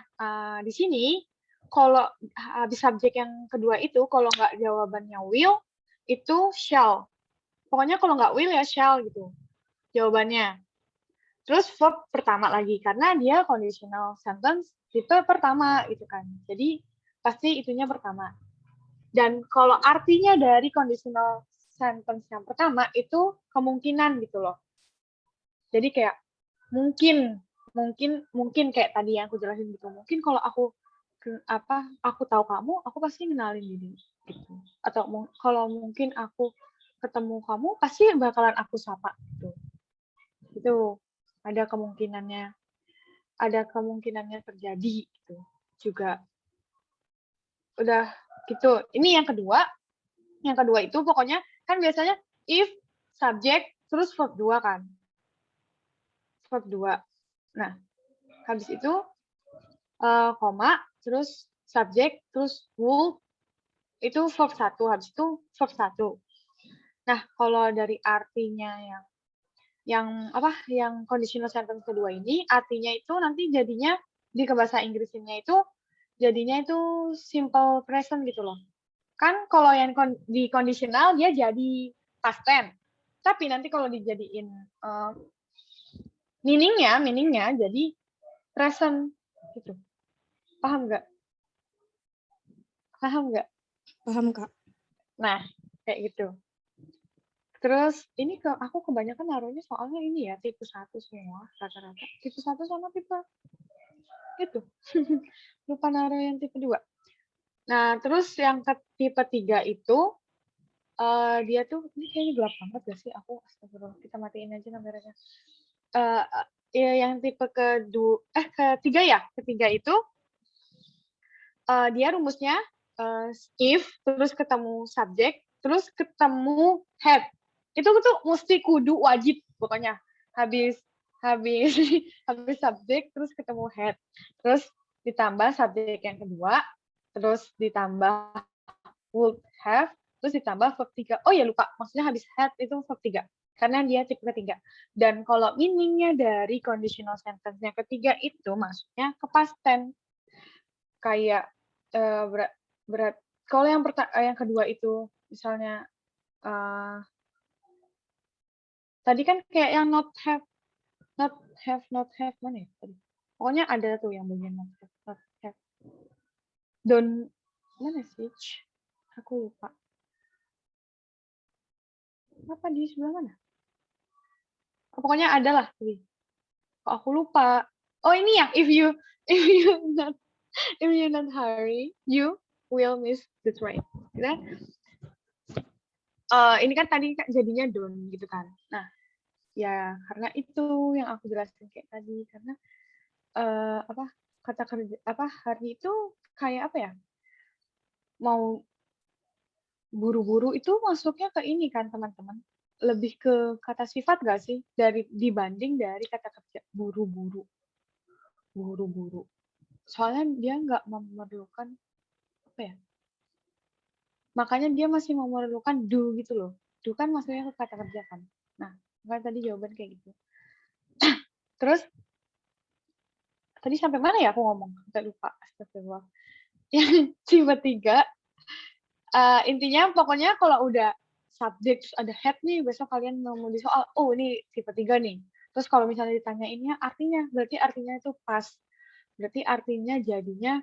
di sini kalau habis subjek yang kedua itu kalau nggak jawabannya will itu shall. Pokoknya kalau nggak will ya shall gitu jawabannya. Terus verb pertama lagi karena dia conditional sentence tipe pertama gitu kan. Jadi pasti itunya pertama. Dan kalau artinya dari conditional sentence yang pertama itu kemungkinan gitu loh. Jadi kayak mungkin kayak tadi yang aku jelasin gitu. Mungkin kalau aku tahu kamu, aku pasti kenalin diri gitu. Atau kalau mungkin aku ketemu kamu pasti bakalan aku sapa gitu. Itu ada kemungkinannya terjadi gitu juga. Udah gitu. Ini yang kedua. Yang kedua itu pokoknya kan biasanya if subject terus verb 2 kan. Verb 2. Nah, habis itu koma terus subject terus would itu verb 1, habis itu verb 1. Nah, kalau dari artinya yang conditional sentence kedua ini, artinya itu nanti jadinya di bahasa Inggrisnya itu jadinya itu simple present gitu loh. Kan kalau yang di conditional dia jadi past tense. Tapi nanti kalau dijadiin meaningnya jadi present gitu. Paham nggak? Paham, Kak. Nah, kayak gitu. Terus ini aku kebanyakan naruhnya soalnya ini ya tipe 1 semua rata-rata. Tipe 1 sama tipe itu. Lupa naruh yang tipe 2. Nah, terus yang ke tipe 3 itu dia tuh ini kayaknya gelap banget gak sih? Aku astagfirullah, kita matiin aja kameranya. Ya yang tipe ketiga ya. Ketiga itu dia rumusnya if terus ketemu subject terus ketemu head. Itu tuh mesti kudu wajib pokoknya. Habis subjek terus ketemu head. Terus ditambah subjek yang kedua, terus ditambah would have, terus ditambah verb 3. Oh ya lupa, maksudnya habis head itu verb 3. Karena dia tipe ketiga. Dan kalau meaningnya dari conditional sentence yang ketiga itu maksudnya ke past tense. Kayak berat. Kalau yang kedua itu misalnya tadi kan kayak yang not have mana ya tadi? Pokoknya ada tuh yang bagian not have. Don't mana sih? Aku lupa. Apa di sebelah mana? Pokoknya ada lah tuh. Kok aku lupa. Oh ini ya, if you not hurry, you will miss the train. Gitu. Ini kan tadi jadinya don't gitu kan. Nah, ya karena itu yang aku jelasin kayak tadi karena kata kerja hari itu kayak apa ya? Mau buru-buru itu masuknya ke ini kan teman-teman. Lebih ke kata sifat gak sih dibanding dari kata kerja buru-buru. Soalnya dia nggak memerlukan apa ya? Makanya dia masih memerlukan do gitu loh. Do kan maksudnya ke kata kerja kan. Nah, kan tadi jawaban kayak gitu. Terus tadi sampai mana ya aku ngomong? Sampai lupa. Astagfirullah. Yang tipe 3 intinya pokoknya kalau udah subjek terus ada head nih, besok kalian mau di soal, oh ini tipe 3 nih. Terus kalau misalnya ditanyainnya artinya, berarti artinya itu pas. Berarti artinya jadinya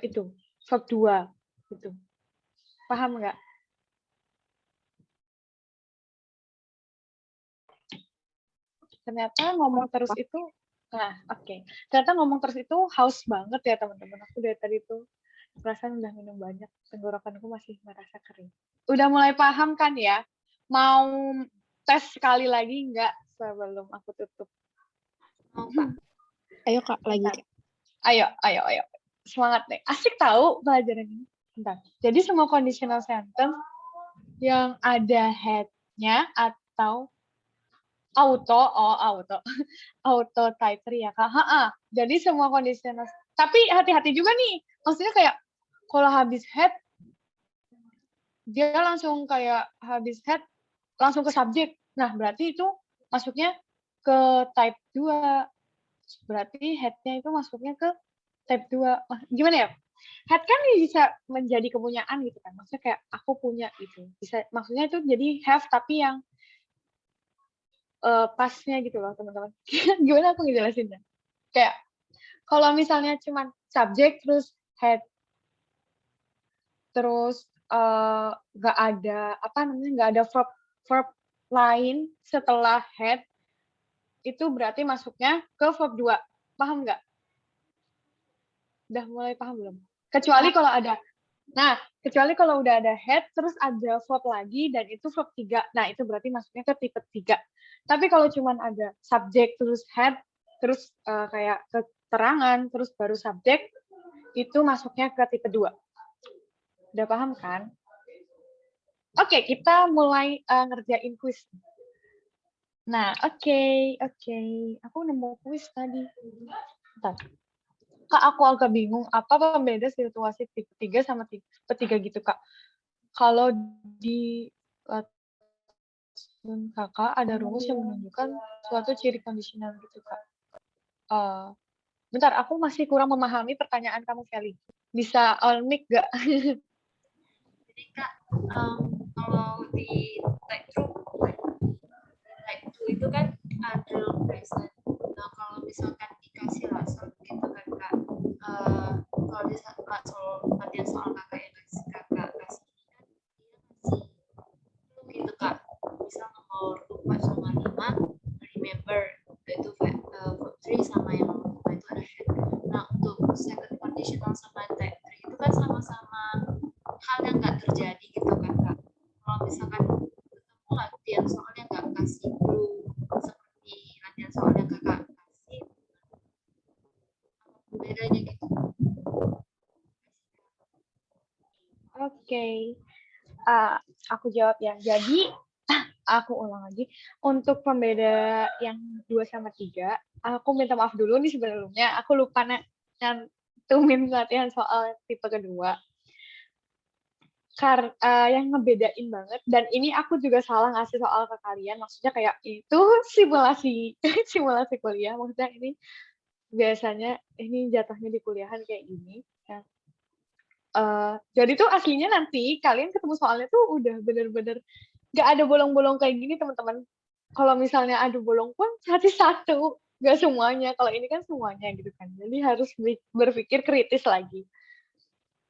itu verb 2 gitu. Paham nggak? Ternyata ngomong terus itu, nah oke. Ternyata ngomong terus itu haus banget ya teman-teman. Aku dari tadi tuh perasaan udah minum banyak, tenggorokanku masih merasa kering. Udah mulai paham kan ya? Mau tes sekali lagi nggak sebelum aku tutup? Mau, Kak. Ayo, Kak, lagi. Ayo. Semangat deh. Asik tahu pelajaran ini. Bentar. Jadi semua conditional sentence yang ada head-nya atau auto type 3 ya Kak. Jadi semua conditional. Tapi hati-hati juga nih. Maksudnya kayak kalau habis head dia langsung kayak habis head langsung ke subjek. Nah, berarti itu masuknya ke type 2. Berarti head-nya itu masuknya ke type 2. Gimana ya? Head kan bisa menjadi kepunyaan gitu kan. Maksudnya kayak aku punya gitu. Bisa maksudnya itu jadi have tapi yang pasnya gitu loh, teman-teman. Gimana aku ngejelasinnya? Kayak kalau misalnya cuman subjek terus head terus nggak ada nggak ada verb lain setelah head itu berarti masuknya ke verb 2. Paham nggak? Udah mulai paham belum? Kecuali kalau udah ada head terus ada verb lagi dan itu verb 3. Nah, itu berarti masuknya ke tipe 3. Tapi kalau cuman ada subjek terus head terus kayak keterangan terus baru subjek itu masuknya ke tipe 2. Udah paham kan? Oke, kita mulai ngerjain kuis. Nah, oke. Aku nemu kuis tadi. Bentar. Kak, aku agak bingung apa pembeda situasi tipe 3 sama tipe 3 gitu, Kak. Kalau di Kakak ada rumus yang menunjukkan suatu ciri kondisional gitu, Kak. Bentar, aku masih kurang memahami pertanyaan kamu, Feli. Bisa on mic nggak? Jadi Kak, Kalau di type 2 itu kan ada present. Nah, kalau misalkan dikasih langsung gitu kan Kak, kalau di saat soal latihan soal kakak yang kasih kakak kasih ini kan dia ngasih clue gitu Kak. Misal nomor 4 sama 5 remember, itu verb 3 sama yang nomor 5 itu ada had. Nah, untuk second conditional sama type 3 itu kan sama-sama hal yang nggak terjadi gitu kan Kak. Kalau misalkan ketemu latihan soalnya nggak kasih clue seperti latihan soal yang kakak kasih, apa bedanya gitu? Oke. Aku jawab ya. Jadi, aku ulang lagi. Untuk pembeda yang 2 sama 3, aku minta maaf dulu nih sebelumnya. Aku lupa nyantumin latihan soal tipe kedua. Yang ngebedain banget, dan ini aku juga salah ngasih soal ke kalian, maksudnya kayak itu simulasi simulasi kuliah, maksudnya ini biasanya ini jatuhnya di kuliahan kayak gini. Ya. Jadi tuh aslinya nanti kalian ketemu soalnya tuh udah bener-bener gak ada bolong-bolong kayak gini teman-teman. Kalau misalnya ada bolong pun satu, gak semuanya. Kalau ini kan semuanya gitu kan. Jadi harus berpikir kritis lagi.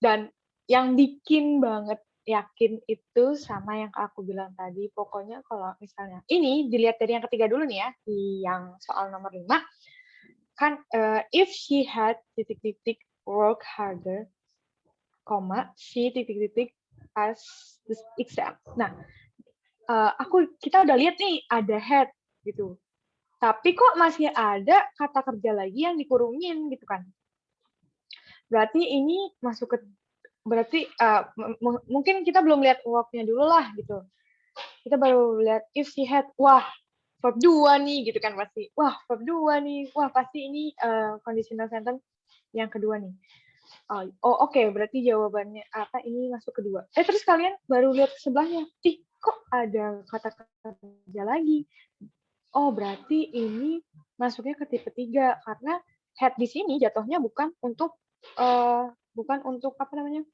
Dan yang bikin banget yakin itu sama yang aku bilang tadi. Pokoknya kalau misalnya ini dilihat dari yang ketiga dulu nih ya, di yang soal nomor 5. Kan if she had titik-titik work harder, she titik-titik as this exam. Nah, kita udah lihat nih ada had gitu. Tapi kok masih ada kata kerja lagi yang dikurungin gitu kan. Berarti ini masuk ke mungkin kita belum lihat work-nya dulu lah gitu. Kita baru lihat if she had, wah verb 2 nih gitu kan pasti. Wah verb 2 nih. Wah pasti ini conditional sentence yang kedua nih. Oke, berarti jawabannya apa ini masuk kedua. Terus kalian baru lihat sebelahnya. Kok ada kata kerja lagi? Oh, berarti ini masuknya ke tipe 3 karena had di sini jatuhnya bukan untuk apa namanya?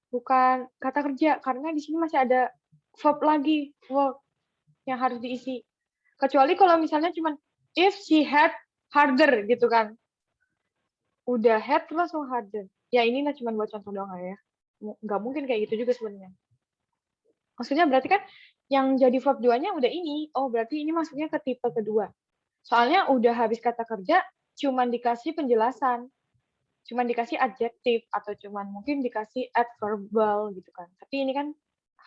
Bukan kata kerja karena di sini masih ada verb lagi, work yang harus diisi. Kecuali kalau misalnya cuman if she had harder gitu kan. Udah had terus langsung harder. Ya ini cuma buat contoh doang ya. Nggak mungkin kayak gitu juga sebenarnya. Maksudnya berarti kan yang jadi verb 2-nya udah ini. Oh, berarti ini masuknya ke tipe kedua. Soalnya udah habis kata kerja, cuman dikasih penjelasan. Cuman dikasih adjektif, atau cuman mungkin dikasih adverbal gitu kan. Tapi ini kan,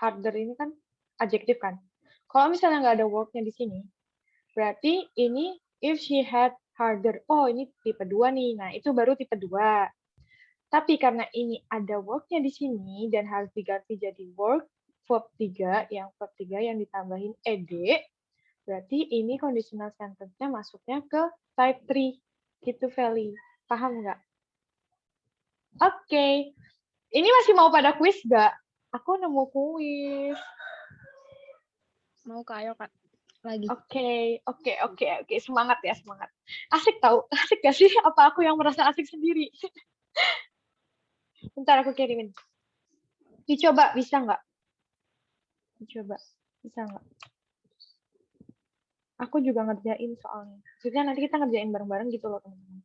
harder ini kan adjektif kan. Kalau misalnya nggak ada work-nya di sini, berarti ini if she had harder. Oh, ini tipe 2 nih. Nah, itu baru tipe 2. Tapi karena ini ada work-nya di sini dan harus diganti jadi verb 3 yang ditambahin ed, berarti ini conditional sentence-nya masuknya ke type 3 gitu, Feli. Paham nggak? Oke. Ini masih mau pada kuis nggak? Aku nemu kuis. Mau Kak, ayo Kak. Lagi. Oke. Semangat ya, semangat. Asik tahu. Asik gak sih? Apa aku yang merasa asik sendiri? Bentar aku kirimin. Dicoba, bisa nggak? Dicoba, bisa nggak? Aku juga ngerjain soalnya. Maksudnya nanti kita ngerjain bareng-bareng gitu loh, teman-teman.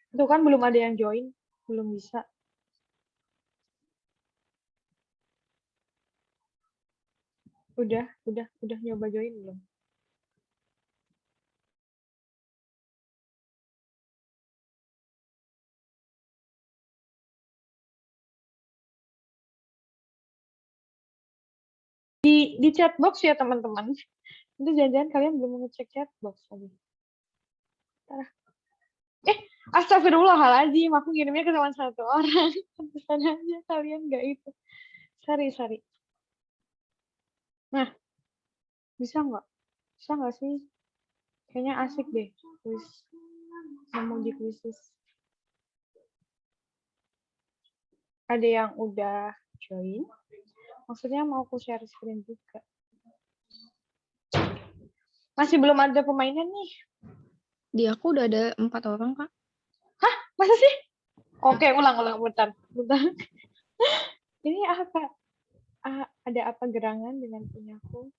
Itu kan belum ada yang join, belum bisa. Udah nyoba join belum? Di chat box ya teman-teman. Itu jangan-jangan kalian belum ngecek chat box lagi. Astagfirullahaladzim, aku ngirimnya ke cuma satu orang. Pesan aja kalian nggak itu. Sorry. Nah, bisa nggak? Bisa nggak sih? Kayaknya asik deh. Kuis. Ngomong di kuisis. Ada yang udah join? Maksudnya mau aku share screen juga. Masih belum ada pemainan nih. Di aku udah ada 4 orang, Kak. Hah? Masa sih? Oke, ulang. Bentar. Ini apa? Ada apa gerangan dengan punyaku?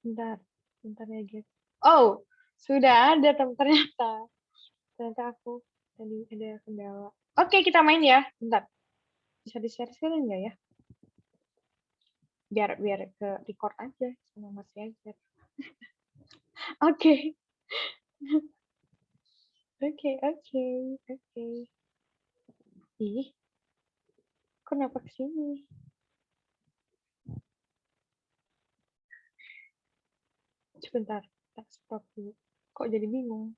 Bentar ya guys. Oh, sudah ada ternyata. Ternyata aku tadi ada kendala. Oke, kita main ya. Bentar. Bisa di-share screen nggak ya? Biar ke record aja sama Mas Yajar. Oke. Oke. Ih, kenapa kesini? Sebentar, tak stop dulu. Kok jadi bingung?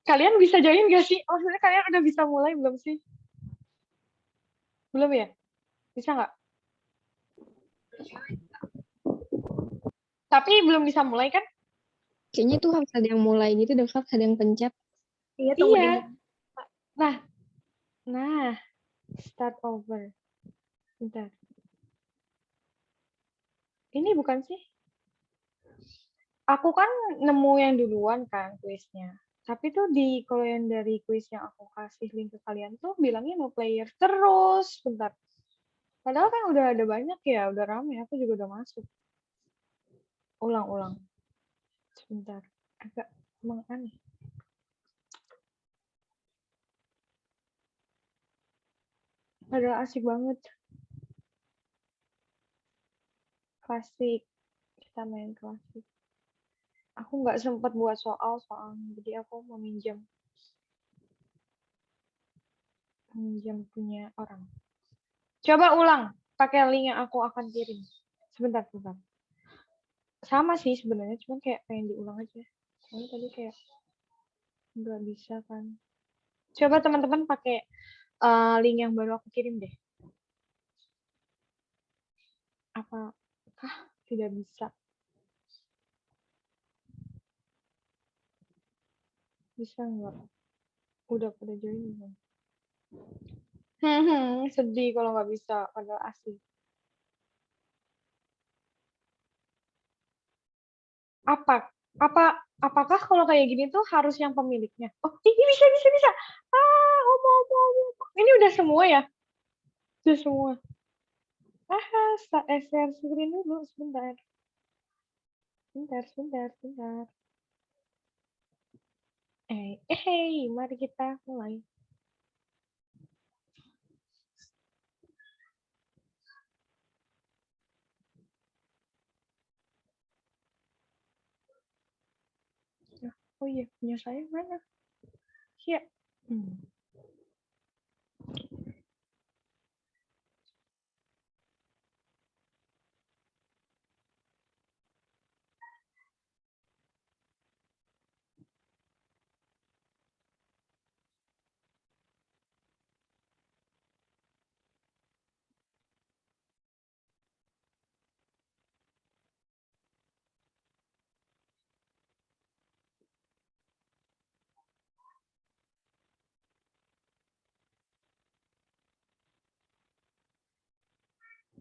Kalian bisa join gak sih? Maksudnya kalian udah bisa mulai belum sih? Belum ya? Bisa nggak? Tapi belum bisa mulai kan? Kayaknya tuh harus ada yang mulai gitu, dan harus ada yang pencet. Iya, tunggu Iya. dulu. Nah, start over. Bentar. Ini bukan sih? Aku kan nemu yang duluan kan kuisnya. Tapi tuh kalau yang dari kuis yang aku kasih link ke kalian tuh bilangnya no player terus. Bentar. Padahal kan udah ada banyak ya, udah rame. Aku juga udah masuk. Ulang. Sebentar. Agak emang aneh. Padahal asik banget. Klasik. Kita main klasik. Aku nggak sempat buat soalnya. Jadi aku meminjam punya orang. Coba ulang. Pakai link yang aku akan kirim. Sebentar. Sama sih sebenarnya, cuman kayak pengen diulang aja. Soalnya tadi kayak nggak bisa kan. Coba teman-teman pakai link yang baru aku kirim deh. Apakah tidak bisa? Bisa nggak? Udah pada join belum? Sedih kalau nggak bisa, padahal asik. Apakah kalau kayak gini tuh harus yang pemiliknya? Oh, ini bisa. Omong. Ini udah semua ya? Udah semua. Share screen dulu sebentar. Sebentar. Mari kita mulai. Oh iya, punya saya mana? Iya.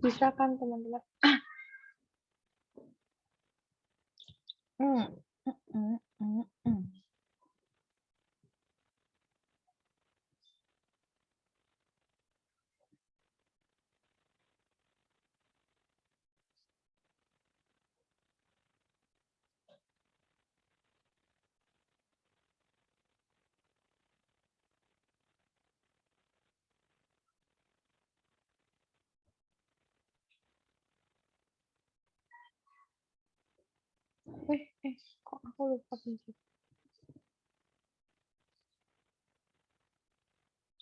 Bisa kan teman-teman? Hmm. Kok aku lupa pencet?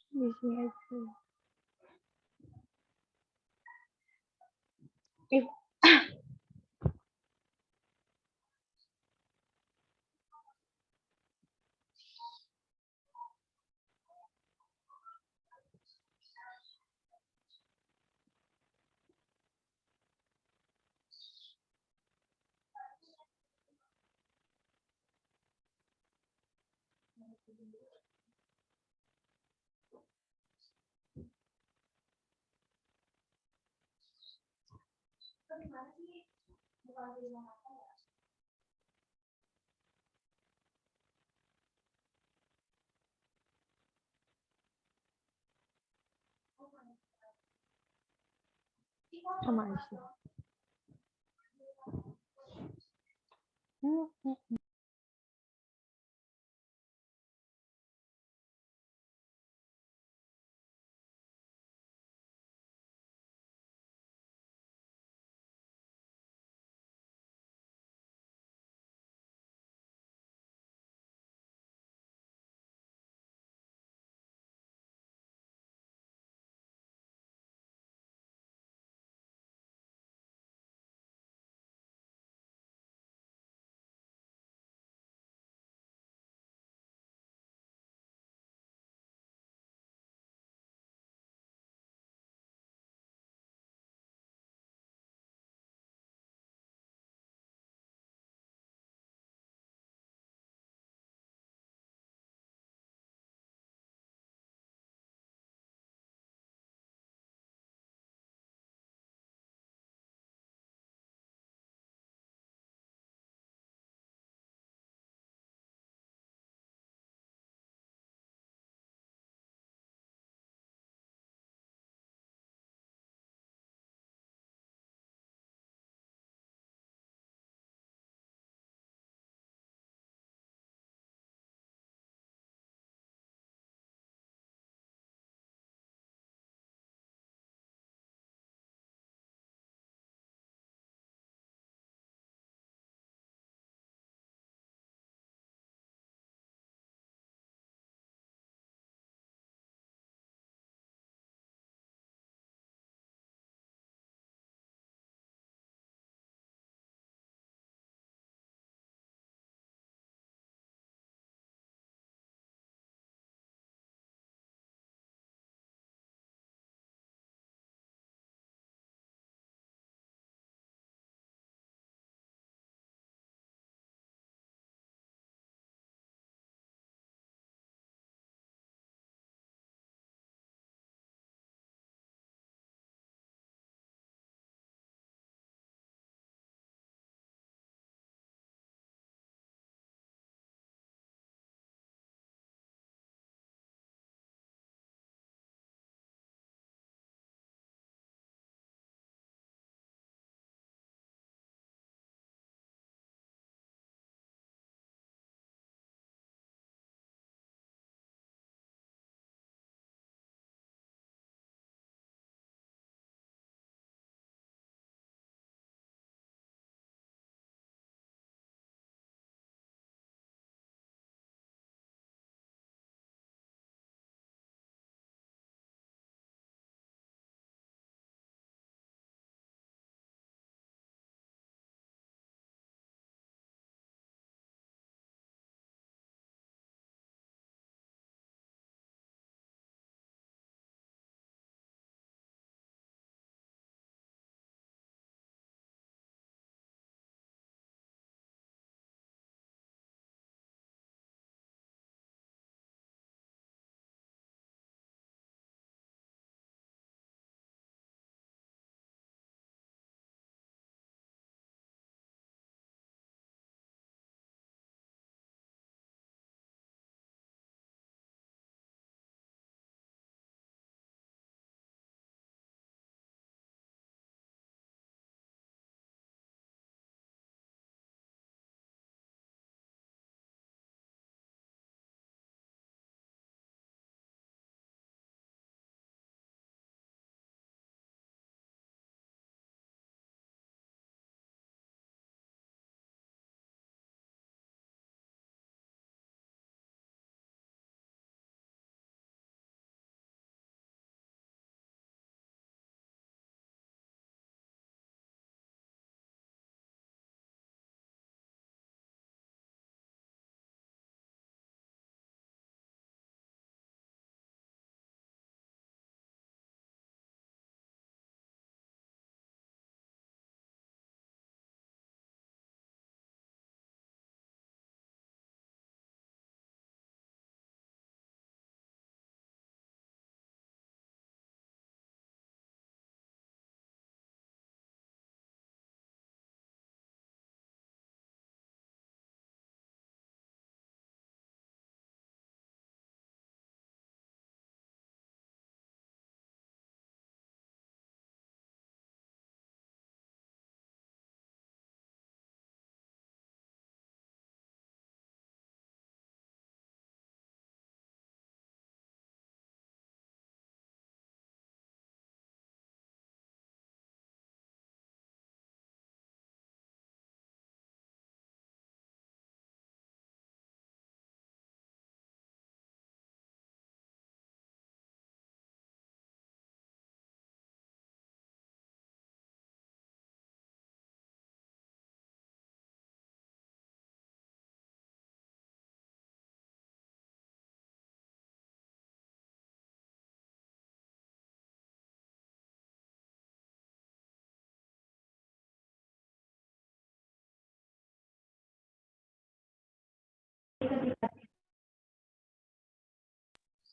Di sini aja. Sama aja.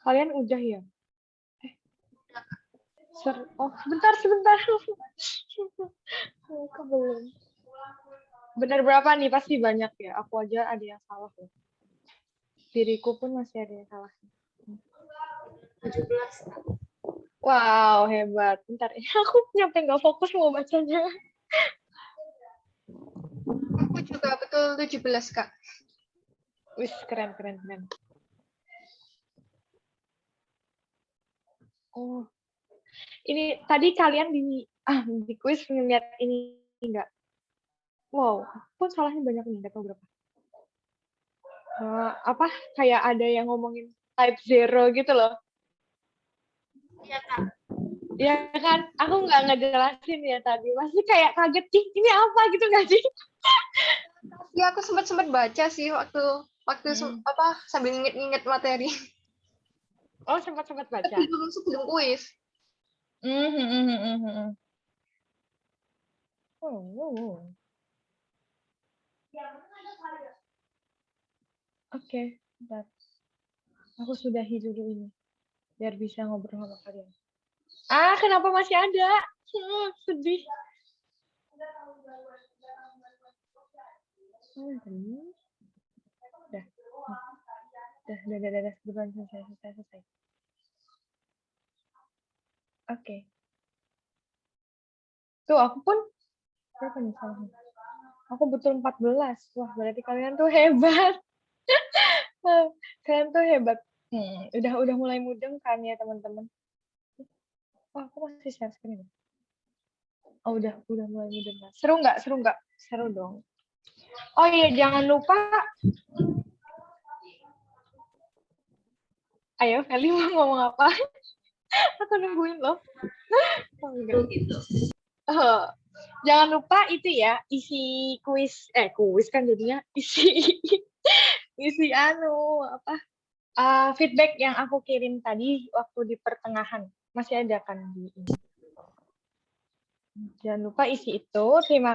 Kalian udah ya? Oh, sebentar. Oh, belum. Benar berapa nih? Pasti banyak ya. Aku aja ada yang salah loh. Diriku pun masih ada yang salah. 17, Kak. Wow, hebat. Bentar, aku nyampe nggak fokus mau bacanya. Aku juga betul 17, Kak. Wih, keren. Oh, ini tadi kalian di kuis ngeliat ini enggak? Wow, pun salahnya banyak nih, nggak tahu berapa. Apa kayak ada yang ngomongin type 0 gitu loh. Iya, Kak. Ya kan, aku nggak ngejelasin ya tadi. Masih kayak kaget, ih ini apa gitu nggak sih? Ya aku sempat baca sih waktu sambil nginget materi. Oh, sempat baca. Sebelum kuis. Oh. Oke, bentar. Aku sudahi dulu ini biar bisa ngobrol sama kalian. Kenapa masih ada? Sedih. Udah. Sebelum selesai. Oke. Tuh, aku pun berapa nih salahnya? Aku betul 14. Wah, berarti kalian tuh hebat. Kalian tuh hebat. Udah mulai mudeng kan ya, teman-teman? Wah, aku masih share screen. Oh, udah mulai mudeng. Seru nggak? Seru dong. Oh iya, jangan lupa. Ayo, Feli mau ngomong apa? Aku nungguin loh. Oh, enggak. Gitu. Jangan lupa itu ya, isi kuis kan jadinya isi feedback yang aku kirim tadi waktu di pertengahan. Masih ada kan di ini. Jangan lupa isi itu. Terima kasih.